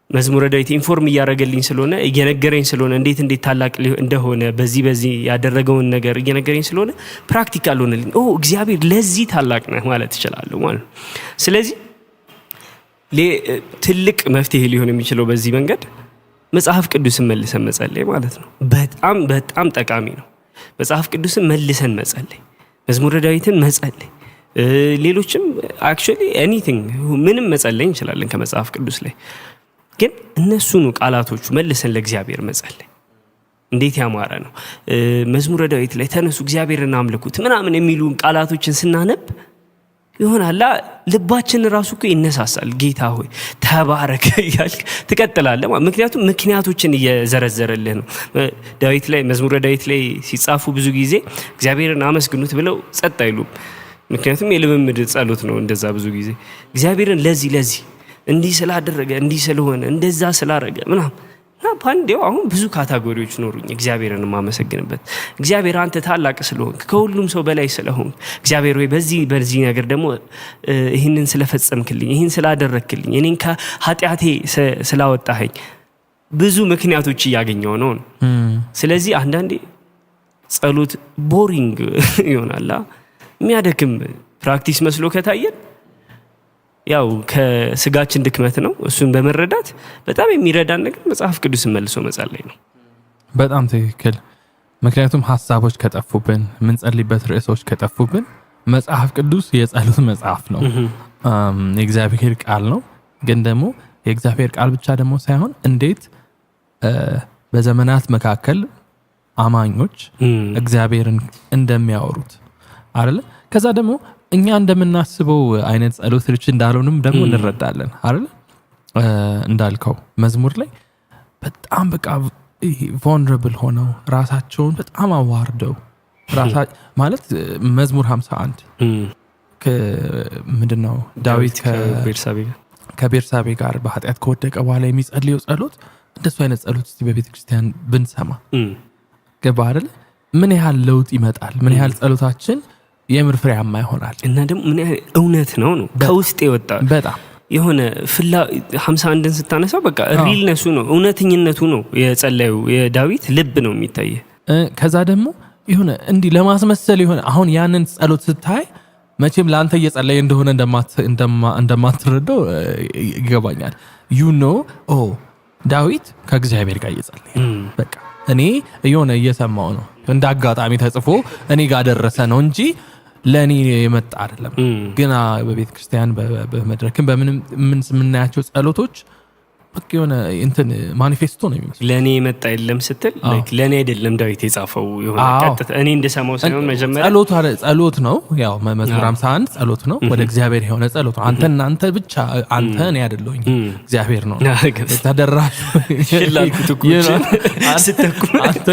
መዝሙረ ዳዊት ኢንፎርም እያደረገልኝ ስለሆነ እየነገረኝ ስለሆነ እንዴት ታላቅ እንደሆነ በዚህ ያደረገውን ነገር እየነገረኝ ስለሆነ ፕራክቲካል ሆነልኝ። እግዚአብሔር ለዚህ ታላቅ ነህ ማለት እችላለሁ ማለት ነው። ስለዚህ ትልቅ መፍትሄ ሊሆን የሚችለው በዚህ መንገድ መጽሐፍ ቅዱስን መልሰን መጸለይ ማለት ነው። በጣም በጣም ጠቃሚ ነው። መጽሐፍ ቅዱስን መልሰን መጸለይ፣ መዝሙረ ዳዊትን መጸለይ፣ ሌሎችም አክቹዋሊ ኤኒቲንግ ምንም መጸለይ እንችላለን ከመጽሐፍ ቅዱስ ላይ። ግን እነሱኑ ቃላቶቹ መልሰን ለእግዚአብሔር መጸለይ እንዴት ያማረ ነው። መዝሙረ ዳዊት ላይ ተነሱ እግዚአብሔርን አምልኩት ምናምን የሚሉ ቃላቶችን ስናነብ ይሆናላ ልባችን ራሱ እኮ ይነሳሳል። ጌታ ሆይ ተባረክ እያልክ ትቀጥላለህ። ምክንያቱም ምክንያቶችን እየዘረዘረልህ ነው። ዳዊት ላይ መዝሙረ ዳዊት ላይ ሲጻፉ ብዙ ጊዜ እግዚአብሔርን አመስግኑት ብለው ጸጥ አይሉም። ምክንያቱም የልምምድ ጸሎት ነው። እንደዛ ብዙ ጊዜ እግዚአብሔርን ለዚህ እንዲህ ስላደረገ እንዲህ ስለሆነ እንደዛ ስላደረገ ምናምን እና ባንዴው አሁን ብዙ ካታጎሪዎች ኖሩኝ እግዚአብሔርን የማመሰግንበት። እግዚአብሔር አንተ ታላቅ ስለሆንክ ከሁሉም ሰው በላይ ስለሆንክ እግዚአብሔር ወይ በዚህ ነገር ደግሞ ይህንን ስለፈጸምክልኝ ይህን ስላደረክልኝ እኔን ከኃጢአቴ ስላወጣኸኝ ብዙ ምክንያቶች እያገኘው ነው። ስለዚህ አንዳንዴ ጸሎት ቦሪንግ ይሆናላ የሚያደክም ፕራክቲስ መስሎ ከታየን ያው ከስጋችን ድክመት ነው። እሱን በመረዳት በጣም የሚረዳን ነገር መጽሐፍ ቅዱስን መልሶ መጸለይ ነው። በጣም ትክክል። ምክንያቱም ሀሳቦች ከጠፉብን የምንጸልይበት ርዕሶች ከጠፉብን መጽሐፍ ቅዱስ የጸሎት መጽሐፍ ነው። የእግዚአብሔር ቃል ነው። ግን ደግሞ የእግዚአብሔር ቃል ብቻ ደግሞ ሳይሆን እንዴት በዘመናት መካከል አማኞች እግዚአብሔርን እንደሚያወሩት አይደለ? ከዛ ደግሞ እኛ እንደምናስበው አይነት ጸሎቶች እንዳልሆንም ደግሞ እንረዳለን አይደል? እንዳልከው መዝሙር ላይ በጣም በቃ vulnerable ሆነው ራሳቸውን በጣም አዋርደው ማለት መዝሙር 51 ምንድነው ዳዊት ከቤርሳቤ ጋር በኃጢአት ከወደቀ በኋላ የሚጸልየው ጸሎት እንደሱ አይነት ጸሎት እስቲ በቤተ ክርስቲያን ብንሰማ ገባ አይደል? ምን ያህል ለውጥ ይመጣል? ምን ያህል ጸሎታችን የምር ፍሬያማ ይሆናል? እና ደግሞ ምን ያህል እውነት ነው ከውስጥ የወጣ በጣም የሆነ 51ን ስታነሳው በቃ ሪልነሱ ነው እውነተኝነቱ ነው የጸለዩ የዳዊት ልብ ነው የሚታየ። ከዛ ደግሞ የሆነ እንዲህ ለማስመሰል የሆነ አሁን ያንን ጸሎት ስታይ መቼም ለአንተ እየጸለየ እንደሆነ እንደማትረዳው ይገባኛል። ዳዊት ከእግዚአብሔር ጋር እየጸለየ በቃ እኔ የሆነ እየሰማው ነው እንደ አጋጣሚ ተጽፎ እኔ ጋር ደረሰ ነው እንጂ ለእኔ የመጣ አይደለም። ግን በቤተ ክርስቲያን በመድረክም በምንም የምናያቸው ጸሎቶች በቃ የሆነ እንትን ማኒፌስቶ ነው የሚመስለው። ለእኔ የመጣ የለም ስትል ለእኔ አይደለም ዳዊት የጻፈው የሆነ ቀጥታ እኔ እንደሰማው ሳይሆን መጀመሪያ ጸሎት ነው። ያው መዝሙር 51 ጸሎት ነው፣ ወደ እግዚአብሔር የሆነ ጸሎት ነው። እናንተ ብቻ አንተ እኔ አይደለሁኝ እግዚአብሔር ነው ተደራሽ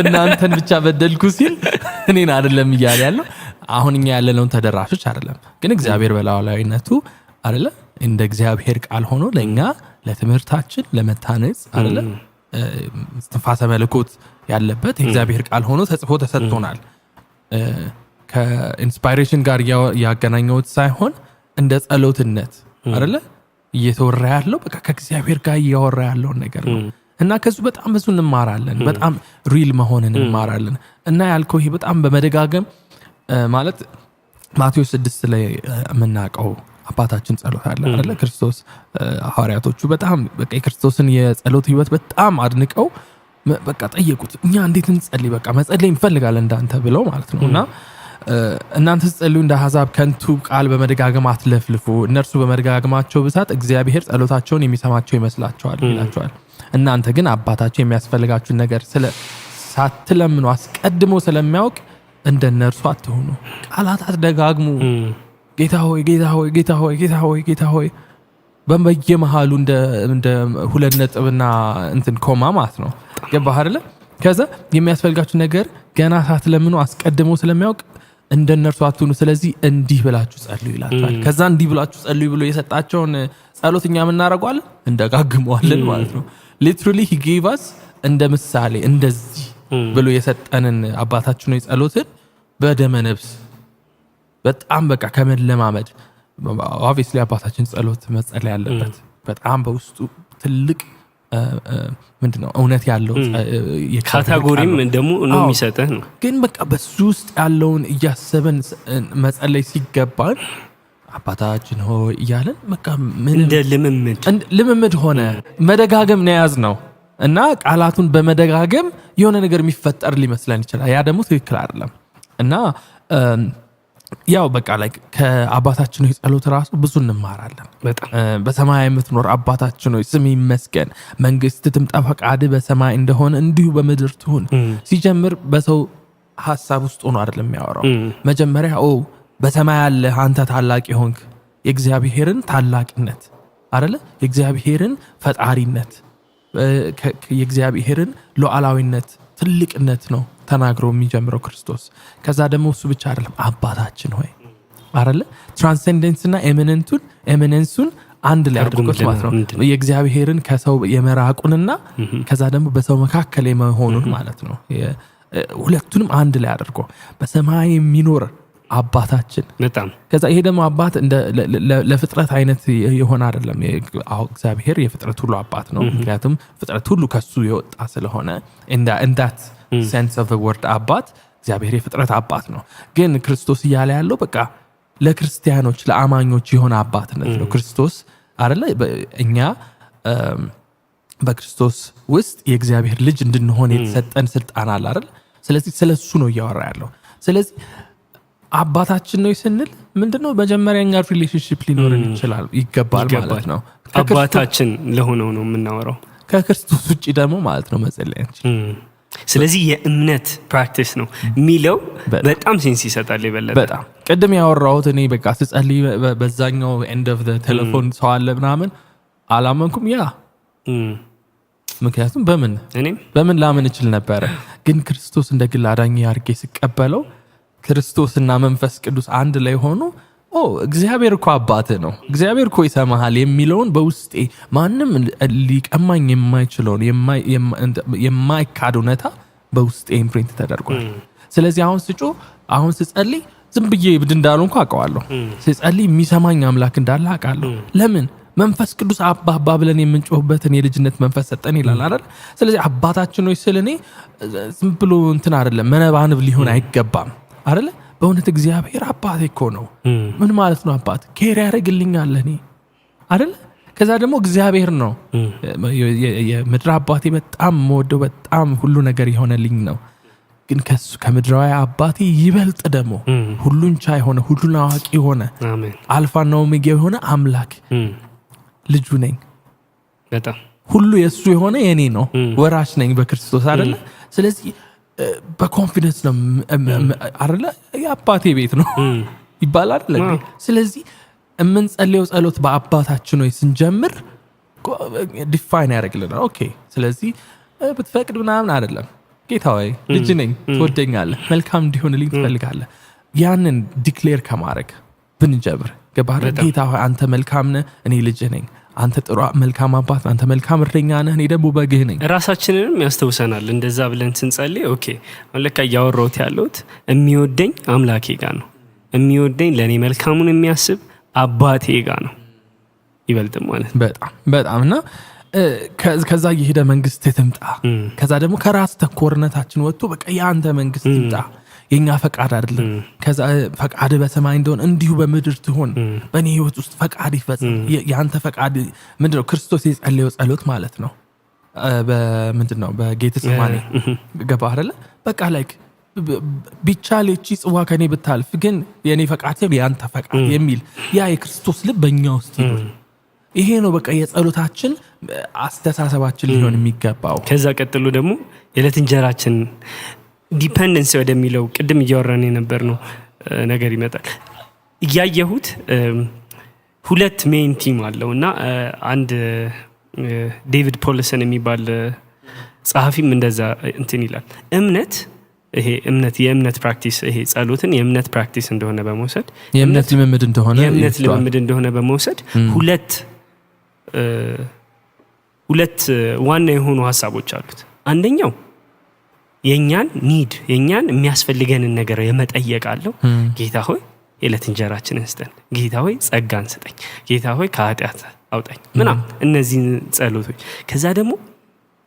እናንተን ብቻ በደልኩ ሲል እኔን አይደለም እያለ ያለው። አሁን እኛ ያለነውን ተደራሾች አይደለም፣ ግን እግዚአብሔር በላዕላዊነቱ አይደለ እንደ እግዚአብሔር ቃል ሆኖ ለእኛ ለትምህርታችን ለመታነጽ አይደለ እስትንፋሰ መለኮት ያለበት የእግዚአብሔር ቃል ሆኖ ተጽፎ ተሰጥቶናል። ከኢንስፓይሬሽን ጋር ያገናኘውት ሳይሆን እንደ ጸሎትነት አይደለ እየተወራ ያለው በቃ ከእግዚአብሔር ጋር እያወራ ያለውን ነገር ነው። እና ከሱ በጣም ብዙ እንማራለን። በጣም ሪል መሆንን እንማራለን። እና ያልከው ይሄ በጣም በመደጋገም ማለት ማቴዎስ 6 ላይ የምናውቀው አባታችን ጸሎት አለ አይደለ? ክርስቶስ ሐዋርያቶቹ በጣም በቃ የክርስቶስን የጸሎት ህይወት በጣም አድንቀው በቃ ጠየቁት፣ እኛ እንዴት እንጸልይ? በቃ መጸለይ እንፈልጋለን እንዳንተ ብለው ማለት ነው። እና እናንተ ስትጸልዩ እንደ አሕዛብ ከንቱ ቃል በመደጋገም አትለፍልፉ፣ እነርሱ በመደጋገማቸው ብዛት እግዚአብሔር ጸሎታቸውን የሚሰማቸው ይመስላቸዋል ይላቸዋል። እናንተ ግን አባታችሁ የሚያስፈልጋችሁን ነገር ሳትለምኑ አስቀድሞ ስለሚያውቅ እንደነርሱ አትሆኑ። ቃላት አትደጋግሙ። ጌታ ሆይ ጌታ ሆይ ጌታ ሆይ ጌታ ሆይ ጌታ ሆይ በየመሃሉ እንደ ሁለት ነጥብና እንትን ኮማ ማለት ነው። ገባህ አይደለ? ከዛ የሚያስፈልጋችሁ ነገር ገና ሳትለምኑ አስቀድሞ ስለሚያውቅ እንደነርሱ አትሆኑ፣ ስለዚህ እንዲህ ብላችሁ ጸልዩ ይላችኋል። ከዛ እንዲህ ብላችሁ ጸልዩ ብሎ የሰጣቸውን ጸሎት እኛ የምናደርገዋለን እንደጋግመዋለን ማለት ነው። ሊትራሊ he gave us እንደ ምሳሌ እንደዚህ ብሎ የሰጠንን አባታችን ነው ጸሎትን በደመ ነፍስ በጣም በቃ ከመለማመድ obviously አባታችን ጸሎት መጸለይ ያለበት በጣም በውስጡ ትልቅ ምንድነው እውነት ያለው ካታጎሪም ደግሞ ነው የሚሰጠህ ነው። ግን በቃ በሱ ውስጥ ያለውን እያሰበን መጸለይ ሲገባን አባታችን ሆይ እያለን በቃ እንደ ልምምድ ሆነ። መደጋገም ነው ያዝነው እና ቃላቱን በመደጋገም የሆነ ነገር የሚፈጠር ሊመስለን ይችላል። ያ ደግሞ ትክክል አይደለም። እና ያው በቃ ላይክ ከአባታችን ሆይ ጸሎት ራሱ ብዙ እንማራለን። በጣም በሰማይ የምትኖር አባታችን ሆይ ስም ይመስገን፣ መንግስት ትምጣ፣ ፈቃድ በሰማይ እንደሆነ እንዲሁ በምድር ትሁን። ሲጀምር በሰው ሀሳብ ውስጥ ሆኖ አይደለም የሚያወራው። መጀመሪያ በሰማይ ያለ አንተ ታላቅ የሆንክ የእግዚአብሔርን ታላቅነት አይደለ፣ የእግዚአብሔርን ፈጣሪነት፣ የእግዚአብሔርን ሉዓላዊነት ትልቅነት ነው ተናግሮ የሚጀምረው ክርስቶስ። ከዛ ደግሞ እሱ ብቻ አይደለም አባታችን ሆይ አይደለ፣ ትራንሰንደንስ እና ኤሚነንሱን አንድ ላይ አድርጎት ማለት ነው። የእግዚአብሔርን ከሰው የመራቁንና ከዛ ደግሞ በሰው መካከል የመሆኑን ማለት ነው። ሁለቱንም አንድ ላይ አድርጎ በሰማይ የሚኖር አባታችን። በጣም ከዛ ይሄ ደግሞ አባት ለፍጥረት አይነት የሆነ አይደለም። እግዚአብሔር የፍጥረት ሁሉ አባት ነው። ምክንያቱም ፍጥረት ሁሉ ከሱ የወጣ ስለሆነ in that sense of the word አባት እግዚአብሔር የፍጥረት አባት ነው። ግን ክርስቶስ እያለ ያለው በቃ ለክርስቲያኖች ለአማኞች የሆነ አባትነት ነው። ክርስቶስ አይደለ እኛ በክርስቶስ ውስጥ የእግዚአብሔር ልጅ እንድንሆን የተሰጠን ስልጣን አለ አይደል? ስለዚህ ስለሱ ነው እያወራ ያለው። ስለዚህ አባታችን ነው ስንል ምንድነው? መጀመሪያኛ ሪሌሽንሺፕ ሊኖርን ይገባል ማለት ነው። አባታችን ለሆነው ነው የምናወራው። ከክርስቶስ ውጪ ደግሞ ማለት ነው መጸለያችን። ስለዚህ የእምነት ፕራክቲስ ነው የሚለው በጣም ሴንስ ይሰጣል። የበለጠ በጣም ቅድም ያወራሁት እኔ በቃ ስጸልይ በዛኛው ኤንድ ኦፍ ዘ ቴሌፎን ሰው አለ ምናምን አላመንኩም። ምክንያቱም በምን ላምን እችል ነበረ። ግን ክርስቶስ እንደ ግል አዳኝ አድርጌ ስቀበለው ክርስቶስና መንፈስ ቅዱስ አንድ ላይ ሆኖ እግዚአብሔር እኮ አባትህ ነው፣ እግዚአብሔር እኮ ይሰማሃል የሚለውን በውስጤ ማንም ሊቀማኝ የማይችለውን የማይካድ እውነታ በውስጤ ኢምፕሪንት ተደርጓል። ስለዚህ አሁን ስጸልይ ዝም ብዬ ብድ እንዳልሆንኩ አውቀዋለሁ። ስጸልይ የሚሰማኝ አምላክ እንዳለ አውቃለሁ። ለምን? መንፈስ ቅዱስ አባ ብለን የምንጮህበትን የልጅነት መንፈስ ሰጠን ይላል አይደል? ስለዚህ አባታችን ሆይ ስል እኔ ዝም ብሎ እንትን አይደለም፣ መነባንብ ሊሆን አይገባም አይደለ? በእውነት እግዚአብሔር አባቴ እኮ ነው። ምን ማለት ነው? አባት ኬር ያደርግልኛል እኔ አይደለ? ከዛ ደግሞ እግዚአብሔር ነው የምድር አባቴ፣ በጣም የምወደው በጣም ሁሉ ነገር የሆነልኝ ነው። ግን ከምድራዊ አባቴ ይበልጥ ደግሞ ሁሉን ቻይ ሆነ፣ ሁሉን አዋቂ ሆነ፣ አልፋና ኦሜጋ የሆነ አምላክ ልጁ ነኝ። በጣም ሁሉ የሱ የሆነ የኔ ነው፣ ወራሽ ነኝ በክርስቶስ አይደለ? ስለዚህ በኮንፊደንስ ነው አይደለ? የአባቴ ቤት ነው ይባላል አይደለ? ስለዚህ የምንጸልየው ጸሎት በአባታችን ሆይ ስንጀምር ዲፋይን ያደርግልናል። ኦኬ ስለዚህ ብትፈቅድ ምናምን አይደለም፣ ጌታ ሆይ ልጅ ነኝ፣ ትወደኛለህ፣ መልካም እንዲሆንልኝ ትፈልጋለህ። ያንን ዲክሌር ከማድረግ ብንጀምር ገባህ? ጌታ ሆይ አንተ መልካም ነህ፣ እኔ ልጅ ነኝ። አንተ ጥሩ መልካም አባት፣ አንተ መልካም እረኛ ነህ፣ እኔ ደግሞ በግህ ነኝ። ራሳችንንም ያስተውሰናል እንደዛ ብለን ስንጸልይ። ኦኬ አሁን ለካ እያወራሁት ያለሁት የሚወደኝ አምላኬ ጋር ነው፣ የሚወደኝ ለእኔ መልካሙን የሚያስብ አባቴ ጋር ነው ይበልጥም ማለት በጣም እና ከዛ እየሄደ መንግስት ትምጣ። ከዛ ደግሞ ከራስ ተኮርነታችን ወጥቶ በቃ የአንተ መንግስት ትምጣ፣ የኛ ፈቃድ አይደለም። ከዛ ፈቃድ በሰማይ እንደሆነ እንዲሁ በምድር ትሆን፣ በእኔ ህይወት ውስጥ ፈቃድ ይፈጸም። የአንተ ፈቃድ ምንድነው? ክርስቶስ የጸለየው ጸሎት ማለት ነው። በምንድነው? በጌቴሴማኒ ገባ አይደለ? በቃ ላይክ ቢቻል እቺ ጽዋ ከኔ ብታልፍ ግን የኔ ፈቃድ ሳይሆን የአንተ ፈቃድ የሚል ያ የክርስቶስ ልብ በእኛ ውስጥ ይኖር። ይሄ ነው በቃ የጸሎታችን አስተሳሰባችን ሊሆን የሚገባው። ከዛ ቀጥሎ ደግሞ የዕለት እንጀራችን ዲፐንደንስ ወደሚለው ቅድም እያወራን የነበር ነው ነገር ይመጣል። እያየሁት ሁለት ሜን ቲም አለው እና አንድ ዴቪድ ፖልሰን የሚባል ጸሐፊም እንደዛ እንትን ይላል። የእምነት ፕራክቲስ፣ ይሄ ጸሎትን የእምነት ፕራክቲስ እንደሆነ በመውሰድ የእምነት ልምምድ እንደሆነ በመውሰድ ሁለት ዋና የሆኑ ሀሳቦች አሉት። አንደኛው የኛን ኒድ የኛን የሚያስፈልገንን ነገር የመጠየቅ አለው። ጌታ ሆይ የዕለት እንጀራችንን ስጠን፣ ጌታ ሆይ ጸጋን ስጠኝ፣ ጌታ ሆይ ከኃጢአት አውጣኝ ምናምን፣ እነዚህን ጸሎቶች። ከዛ ደግሞ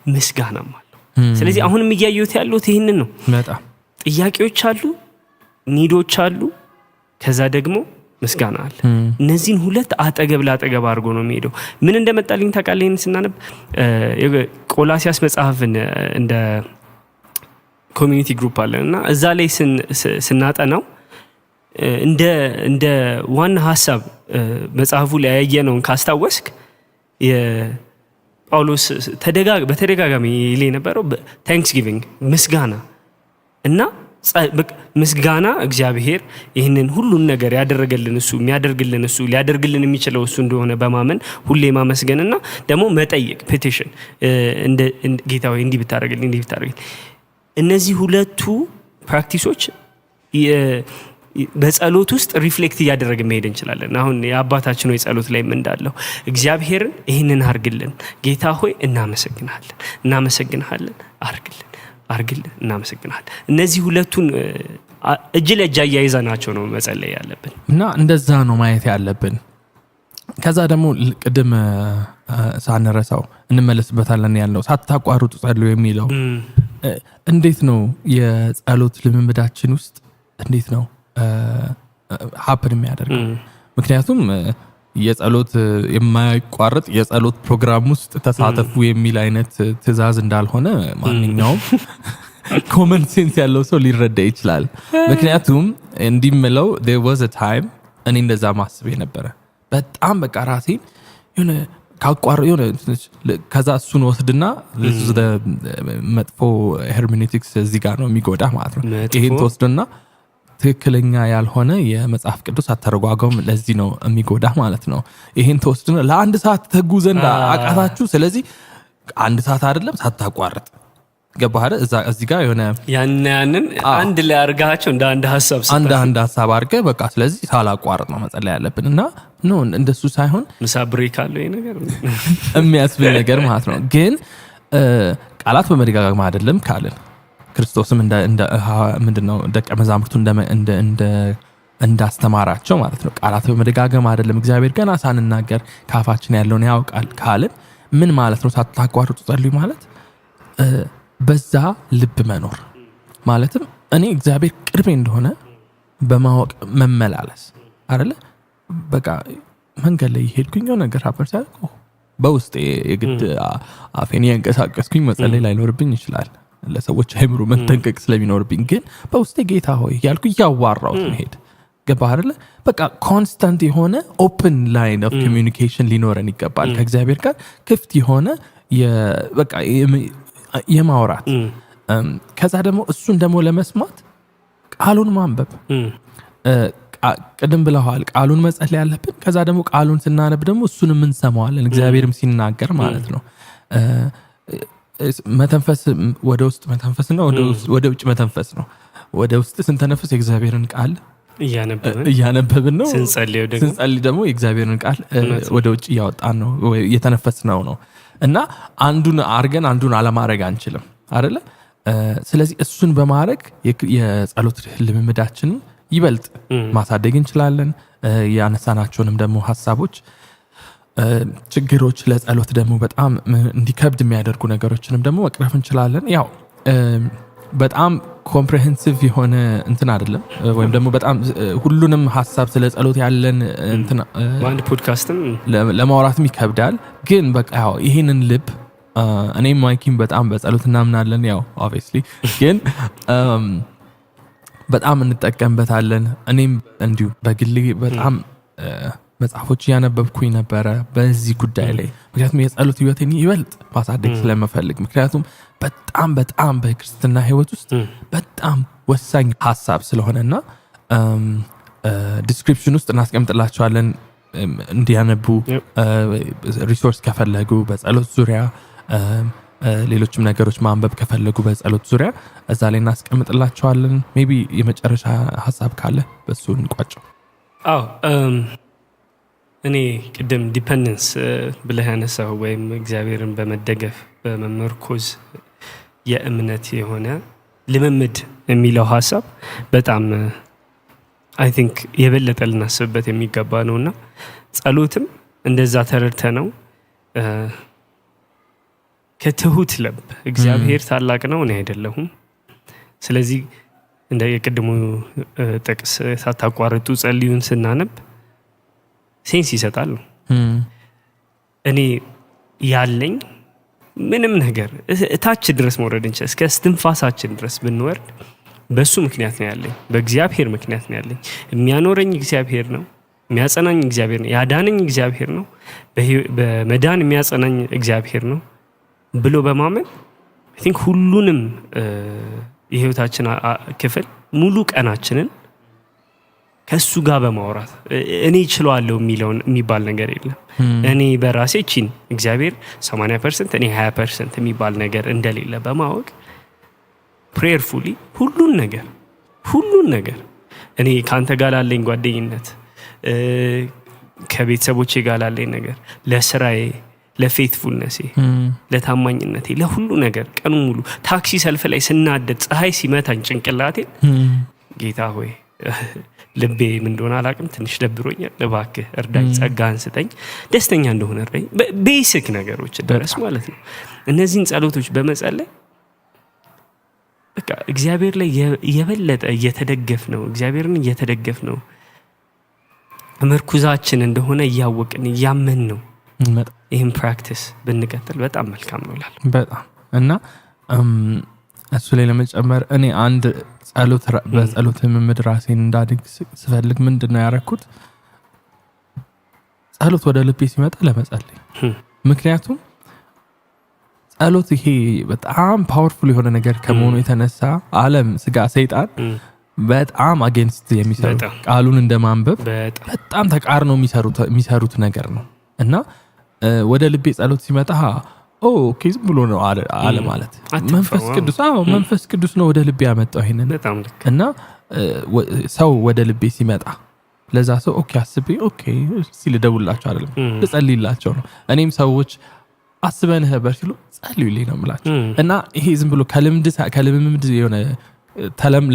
ምስጋናም አለው። ስለዚህ አሁንም እያየሁት ያለሁት ይህንን ነው። በጣም ጥያቄዎች አሉ፣ ኒዶች አሉ፣ ከዛ ደግሞ ምስጋና አለ። እነዚህን ሁለት አጠገብ ለአጠገብ አድርጎ ነው የሚሄደው። ምን እንደመጣልኝ ታውቃለህ? ይህን ስናነብ ቆላሲያስ መጽሐፍን እንደ ኮሚኒቲ ግሩፕ አለን እና እዛ ላይ ስናጠናው እንደ ዋና ሀሳብ መጽሐፉ ላይ ያየነውን ካስታወስክ ጳውሎስ በተደጋጋሚ ይል የነበረው ታንክስጊቪንግ ምስጋና እና ምስጋና እግዚአብሔር ይህንን ሁሉን ነገር ያደረገልን እሱ የሚያደርግልን እሱ ሊያደርግልን የሚችለው እሱ እንደሆነ በማመን ሁሌ ማመስገንና ደግሞ መጠየቅ ፔቲሽን ጌታ ሆይ እንዲህ ብታደርግልኝ እንዲህ ብታደርግልኝ እነዚህ ሁለቱ ፕራክቲሶች በጸሎት ውስጥ ሪፍሌክት እያደረግን መሄድ እንችላለን። አሁን የአባታችን ሆይ ጸሎት ላይ እንዳለው እግዚአብሔርን ይህንን አርግልን ጌታ ሆይ እናመሰግንሃለን አርግልን እናመሰግናለን። እነዚህ ሁለቱን እጅ ለእጅ አያይዘናቸው ነው መጸለይ ያለብን እና እንደዛ ነው ማየት ያለብን። ከዛ ደግሞ ቅድም ሳንረሳው እንመለስበታለን ያለው ሳታቋርጡ ጸልዩ የሚለው እንዴት ነው የጸሎት ልምምዳችን ውስጥ እንዴት ነው ሀፕን የሚያደርገው? ምክንያቱም የጸሎት የማይቋረጥ የጸሎት ፕሮግራም ውስጥ ተሳተፉ የሚል አይነት ትእዛዝ እንዳልሆነ ማንኛውም ኮመን ሴንስ ያለው ሰው ሊረዳ ይችላል። ምክንያቱም እንዲምለው there was a time እኔ እንደዛ ማስብ የነበረ በጣም በቃ ራሴን የሆነ ካቋር የሆነ ከዛ እሱን ወስድና መጥፎ ሄርሜኔቲክስ እዚህ ጋር ነው የሚጎዳ ማለት ነው። ይሄን ተወስድና ትክክለኛ ያልሆነ የመጽሐፍ ቅዱስ አተረጓጓም ለዚህ ነው የሚጎዳ ማለት ነው። ይሄን ተወስድና ለአንድ ሰዓት ተጉዘ እንደ አቃታችሁ ስለዚህ አንድ ሰዓት አይደለም ሳታቋርጥ ገባህ አይደል? እዚህ ጋር የሆነ ያንን አንድ ላይ አርጋቸው እንደ አንድ ሐሳብ አርገህ በቃ ስለዚህ ሳላቋርጥ ነው መጸለይ ያለብን እና ነው እንደሱ ሳይሆን ምሳ ብሬክ አለው ይሄ ነገር የሚያስብል ነገር ማለት ነው። ግን ቃላት በመደጋገም አይደለም ካልን ክርስቶስም እንደ ምንድነው ደቀ መዛሙርቱ እንዳስተማራቸው ማለት ነው። ቃላት በመደጋገም አይደለም እግዚአብሔር ገና ሳንናገር ካፋችን ያለውን ያውቃል ካልን ምን ማለት ነው? ሳታቋርጡ ጸልዩ ማለት በዛ ልብ መኖር ማለትም እኔ እግዚአብሔር ቅርቤ እንደሆነ በማወቅ መመላለስ አይደለ? በቃ መንገድ ላይ ሄድኩኝ ነገር ሀፐር ሳይቆ በውስጤ የግድ አፌን ያንቀሳቀስኩኝ መጸለይ ላይኖርብኝ ይችላል። ለሰዎች አይምሮ መጠንቀቅ ስለሚኖርብኝ ግን በውስጤ ጌታ ሆይ ያልኩ ያዋራው መሄድ ገባህ አይደለ? በቃ ኮንስታንት የሆነ ኦፕን ላይን ኦፍ ኮሚኒኬሽን ሊኖረን ይገባል ከእግዚአብሔር ጋር ክፍት የሆነ በቃ የማውራት ከዛ ደግሞ እሱን ደግሞ ለመስማት ቃሉን ማንበብ ቅድም ብለዋል። ቃሉን መጸለይ ያለብን ከዛ ደግሞ ቃሉን ስናነብ ደግሞ እሱንም እንሰማዋለን እግዚአብሔርም ሲናገር ማለት ነው። መተንፈስ ወደ ውስጥ መተንፈስ ነው፣ ወደ ውጭ መተንፈስ ነው። ወደ ውስጥ ስንተነፍስ የእግዚአብሔርን ቃል እያነበብን ነው። ስንጸልይ ደግሞ የእግዚአብሔርን ቃል ወደ ውጭ እያወጣን ነው እየተነፈስነው ነው እና አንዱን አርገን አንዱን አለማድረግ አንችልም አይደለ? ስለዚህ እሱን በማድረግ የጸሎት ልምምዳችንን ይበልጥ ማሳደግ እንችላለን። ያነሳናቸውንም ደግሞ ሀሳቦች ችግሮች ለጸሎት ደግሞ በጣም እንዲከብድ የሚያደርጉ ነገሮችንም ደግሞ መቅረፍ እንችላለን። ያው በጣም ኮምፕሬሄንሲቭ የሆነ እንትን አይደለም ወይም ደግሞ በጣም ሁሉንም ሀሳብ ስለ ጸሎት ያለን እንትን በአንድ ፖድካስትም ለማውራትም ይከብዳል። ግን በቃ ያው ይሄንን ልብ እኔም ማይኪም በጣም በጸሎት እናምናለን። ያው ኦብቪየስሊ ግን በጣም እንጠቀምበታለን። እኔም እንዲሁ በግሌ በጣም መጽሐፎች እያነበብኩኝ ነበረ በዚህ ጉዳይ ላይ ምክንያቱም የጸሎት ህይወቴን ይበልጥ ማሳደግ ስለምፈልግ ምክንያቱም በጣም በጣም በክርስትና ህይወት ውስጥ በጣም ወሳኝ ሀሳብ ስለሆነና ዲስክሪፕሽን ውስጥ እናስቀምጥላቸዋለን እንዲያነቡ ሪሶርስ ከፈለጉ በጸሎት ዙሪያ ሌሎችም ነገሮች ማንበብ ከፈለጉ በጸሎት ዙሪያ እዛ ላይ እናስቀምጥላቸዋለን። ሜቢ የመጨረሻ ሀሳብ ካለ በሱ እንቋጨው። እኔ ቅድም ዲፐንደንስ ብለህ ያነሳው ወይም እግዚአብሔርን በመደገፍ በመመርኮዝ የእምነት የሆነ ልምምድ የሚለው ሀሳብ በጣም አይ ቲንክ የበለጠ ልናስብበት የሚገባ ነውና ጸሎትም እንደዛ ተረድተ ነው ከትሁት ልብ እግዚአብሔር ታላቅ ነው እኔ አይደለሁም ስለዚህ እንደ የቅድሙ ጥቅስ ሳታቋርጡ ጸልዩን ስናነብ ሴንስ ይሰጣል። እኔ ያለኝ ምንም ነገር እታች ድረስ መውረድ እንችላለን። እስከ እስትንፋሳችን ድረስ ብንወርድ በሱ ምክንያት ነው ያለኝ፣ በእግዚአብሔር ምክንያት ነው ያለኝ። የሚያኖረኝ እግዚአብሔር ነው፣ የሚያጸናኝ እግዚአብሔር ነው፣ ያዳነኝ እግዚአብሔር ነው፣ በመዳን የሚያጸናኝ እግዚአብሔር ነው ብሎ በማመን አይ ቲንክ ሁሉንም የህይወታችን ክፍል ሙሉ ቀናችንን ከሱ ጋር በማውራት እኔ እችለዋለሁ የሚባል ነገር የለም። እኔ በራሴ ቺን እግዚአብሔር 80% እኔ 20% የሚባል ነገር እንደሌለ በማወቅ ፕሬየርፉሊ ሁሉን ነገር እኔ ካንተ ጋር ላለኝ ጓደኝነት፣ ከቤተሰቦቼ ጋር ላለኝ ነገር፣ ለስራዬ፣ ለፌትፉልነሴ፣ ለታማኝነቴ፣ ለሁሉ ነገር ቀኑ ሙሉ ታክሲ ሰልፍ ላይ ስናደድ ፀሐይ ሲመታኝ ጭንቅላቴ ጌታ ሆይ ልቤ ምን እንደሆነ አላውቅም፣ ትንሽ ደብሮኛል፣ እባክህ እርዳኝ፣ ጸጋህን ስጠኝ፣ ደስተኛ እንደሆነ እርዳኝ። ቤሲክ ነገሮች ድረስ ማለት ነው። እነዚህን ጸሎቶች በመጸለይ በቃ እግዚአብሔር ላይ የበለጠ እግዚአብሔርን እየተደገፍ ነው ምርኩዛችን እንደሆነ እያወቅን እያመን ነው። ይህም ፕራክቲስ ብንቀጥል በጣም መልካም ነው እላለሁ። በጣም እና እሱ ላይ ለመጨመር እኔ አንድ በጸሎት ልምምድ ራሴን እንዳድግ ስፈልግ ምንድነው ያደረኩት? ጸሎት ወደ ልቤ ሲመጣ ለመጸለይ። ምክንያቱም ጸሎት ይሄ በጣም ፓወርፉል የሆነ ነገር ከመሆኑ የተነሳ ዓለም፣ ስጋ፣ ሰይጣን በጣም አጌንስት የሚሰሩት ቃሉን እንደማንበብ በጣም ተቃርኖ የሚሰሩት ነገር ነው እና ወደ ልቤ ጸሎት ሲመጣ ኦኬ ዝም ብሎ ነው አለ ማለት መንፈስ ቅዱስ ነው ወደ ልቤ ያመጣው ይሄንን እና ሰው ወደ ልቤ ሲመጣ ለዛ ሰው ኦኬ አስቤ ኦኬ ሲል ደውላቸው አይደለም ልጸልይላቸው ነው። እኔም ሰዎች አስበንህ ነበር ሲሉ ጸልዩልኝ ነው የምላቸው እና ይሄ ዝም ብሎ ከልምምድ የሆነ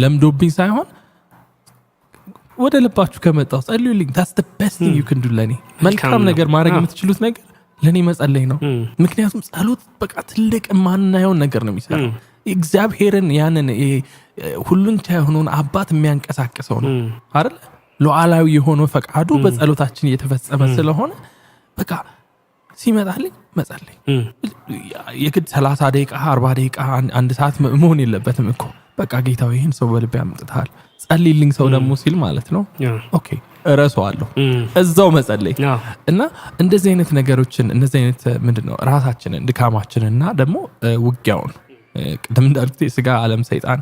ለምዶብኝ ሳይሆን ወደ ልባችሁ ከመጣው ጸልዩልኝ። that's the best thing you can do ለኔ መልካም ነገር ማድረግ የምትችሉት ነገር ለኔ መጸለይ ነው። ምክንያቱም ጸሎት በቃ ትልቅ ማናየውን ነገር ነው የሚሰራው። እግዚአብሔርን ያንን ሁሉን ቻይ የሆነውን አባት የሚያንቀሳቅሰው ነው አይደል? ሉዓላዊ የሆነው ፈቃዱ በጸሎታችን እየተፈጸመ ስለሆነ በቃ ሲመጣልኝ መጸለይ የግድ 30 ደቂቃ 40 ደቂቃ አንድ ሰዓት መሆን የለበትም እኮ። በቃ ጌታው ይሄን ሰው በልቤ ያመጣታል ጸልይልኝ ሰው ደግሞ ሲል ማለት ነው ኦኬ እረሳዋለሁ እዛው መጸለይ እና እንደዚህ አይነት ነገሮችን እነዚህ አይነት ምንድነው ራሳችንን ድካማችንና ደግሞ ውጊያውን ቅድም እንዳልኩት የስጋ ዓለም ሰይጣን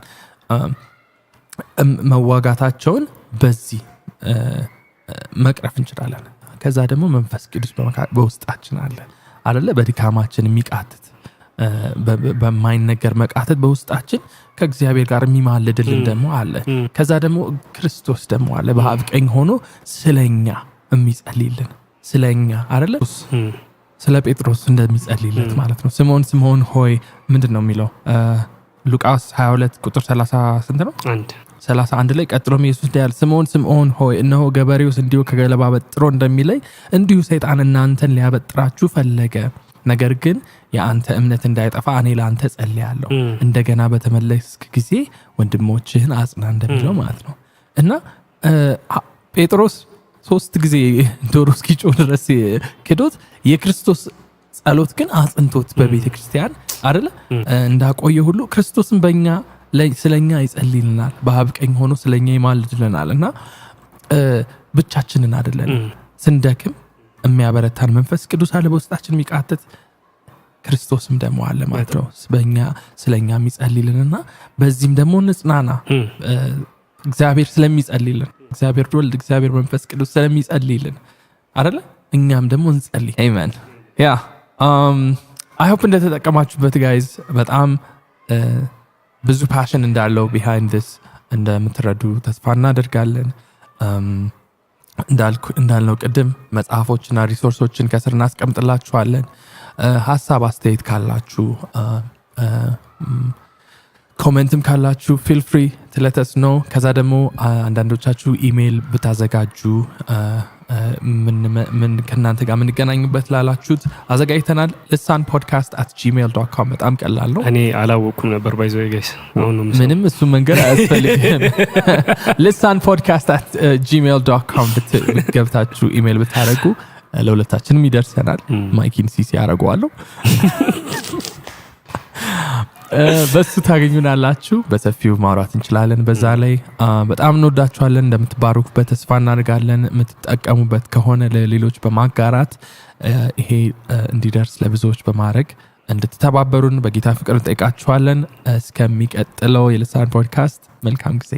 መዋጋታቸውን በዚህ መቅረፍ እንችላለን። ከዛ ደግሞ መንፈስ ቅዱስ በውስጣችን አለ አይደለ? በድካማችን የሚቃትት በማይነገር መቃተት በውስጣችን ከእግዚአብሔር ጋር የሚማልድልን ደግሞ አለ። ከዛ ደግሞ ክርስቶስ ደግሞ አለ በአብ ቀኝ ሆኖ ስለኛ የሚጸልይልን ስለኛ አይደለ? ስለ ጴጥሮስ እንደሚጸልይለት ማለት ነው። ስምዖን ሆይ ምንድነው የሚለው? ሉቃስ 22 ቁጥር 30 ስንት ነው? 31 ላይ ቀጥሎም ኢየሱስ ያለ ስምዖን ሆይ እነሆ ገበሬው እንዲሁ ከገለባ በጥሮ እንደሚለይ እንዲሁ ሰይጣን እናንተን ሊያበጥራችሁ ፈለገ፣ ነገር ግን የአንተ እምነት እንዳይጠፋ እኔ ለአንተ ጸልያለሁ፣ እንደገና በተመለስክ ጊዜ ወንድሞችህን አጽና እንደሚለው ማለት ነው። እና ጴጥሮስ 3 ጊዜ ዶሮ እስኪጮህ ድረስ ክዶት የክርስቶስ ጸሎት ግን አጽንቶት በቤተ ክርስቲያን አይደለ እንዳቆየ ሁሉ ክርስቶስን ስለኛ ይጸልይልናል፣ በአብ ቀኝ ሆኖ ስለኛ ይማልድልናል። እና ብቻችንን አይደለን፣ ስንደክም የሚያበረታን መንፈስ ቅዱስ አለ በውስጣችን የሚቃተት ክርስቶስም ደግሞ አለ ማለት ነው ስለኛ የሚጸልይልንና በዚህም ደግሞ እንጽናና። እግዚአብሔር ስለሚጸልይልን እግዚአብሔር ወልድ እግዚአብሔር መንፈስ ቅዱስ ስለሚጸልይልን አይደለ እኛም ደግሞ እንጸልይ። አሜን። ያ አይ ሆፕ እንደተጠቀማችሁበት ጋይዝ። በጣም ብዙ ፓሽን እንዳለው ቢሃይንድ ዲስ እንደምትረዱ ተስፋ እናደርጋለን። እንዳልነው ቅድም መጽሐፎችና ሪሶርሶችን ከስር እናስቀምጥላችኋለን። ሀሳብ አስተያየት ካላችሁ ኮሜንትም ካላችሁ ፊል ፍሪ ትለተስ ነው። ከዛ ደግሞ አንዳንዶቻችሁ ኢሜይል ብታዘጋጁ ከእናንተ ጋር የምንገናኝበት ላላችሁት አዘጋጅተናል። ልሳን podcast@gmail.com በጣም ቀላል ነው። እኔ አላወኩም ነበር ባይዘው ጋይስ። ምንም እሱ መንገድ አያስፈልግም። ልሳን podcast@gmail.com ብትገብታችሁ ኢሜይል ብታረጉ ለሁለታችንም ይደርሰናል። ማይኪን ሲሲ ያረጋዋለሁ። በሱ ታገኙናላችሁ። በሰፊው ማውራት እንችላለን። በዛ ላይ በጣም እንወዳችኋለን። እንደምትባሩክበት ተስፋ እናደርጋለን። የምትጠቀሙበት ከሆነ ለሌሎች በማጋራት ይሄ እንዲደርስ ለብዙዎች በማድረግ እንድትተባበሩን በጌታ ፍቅር እንጠይቃችኋለን። እስከሚቀጥለው የልሳን ፖድካስት መልካም ጊዜ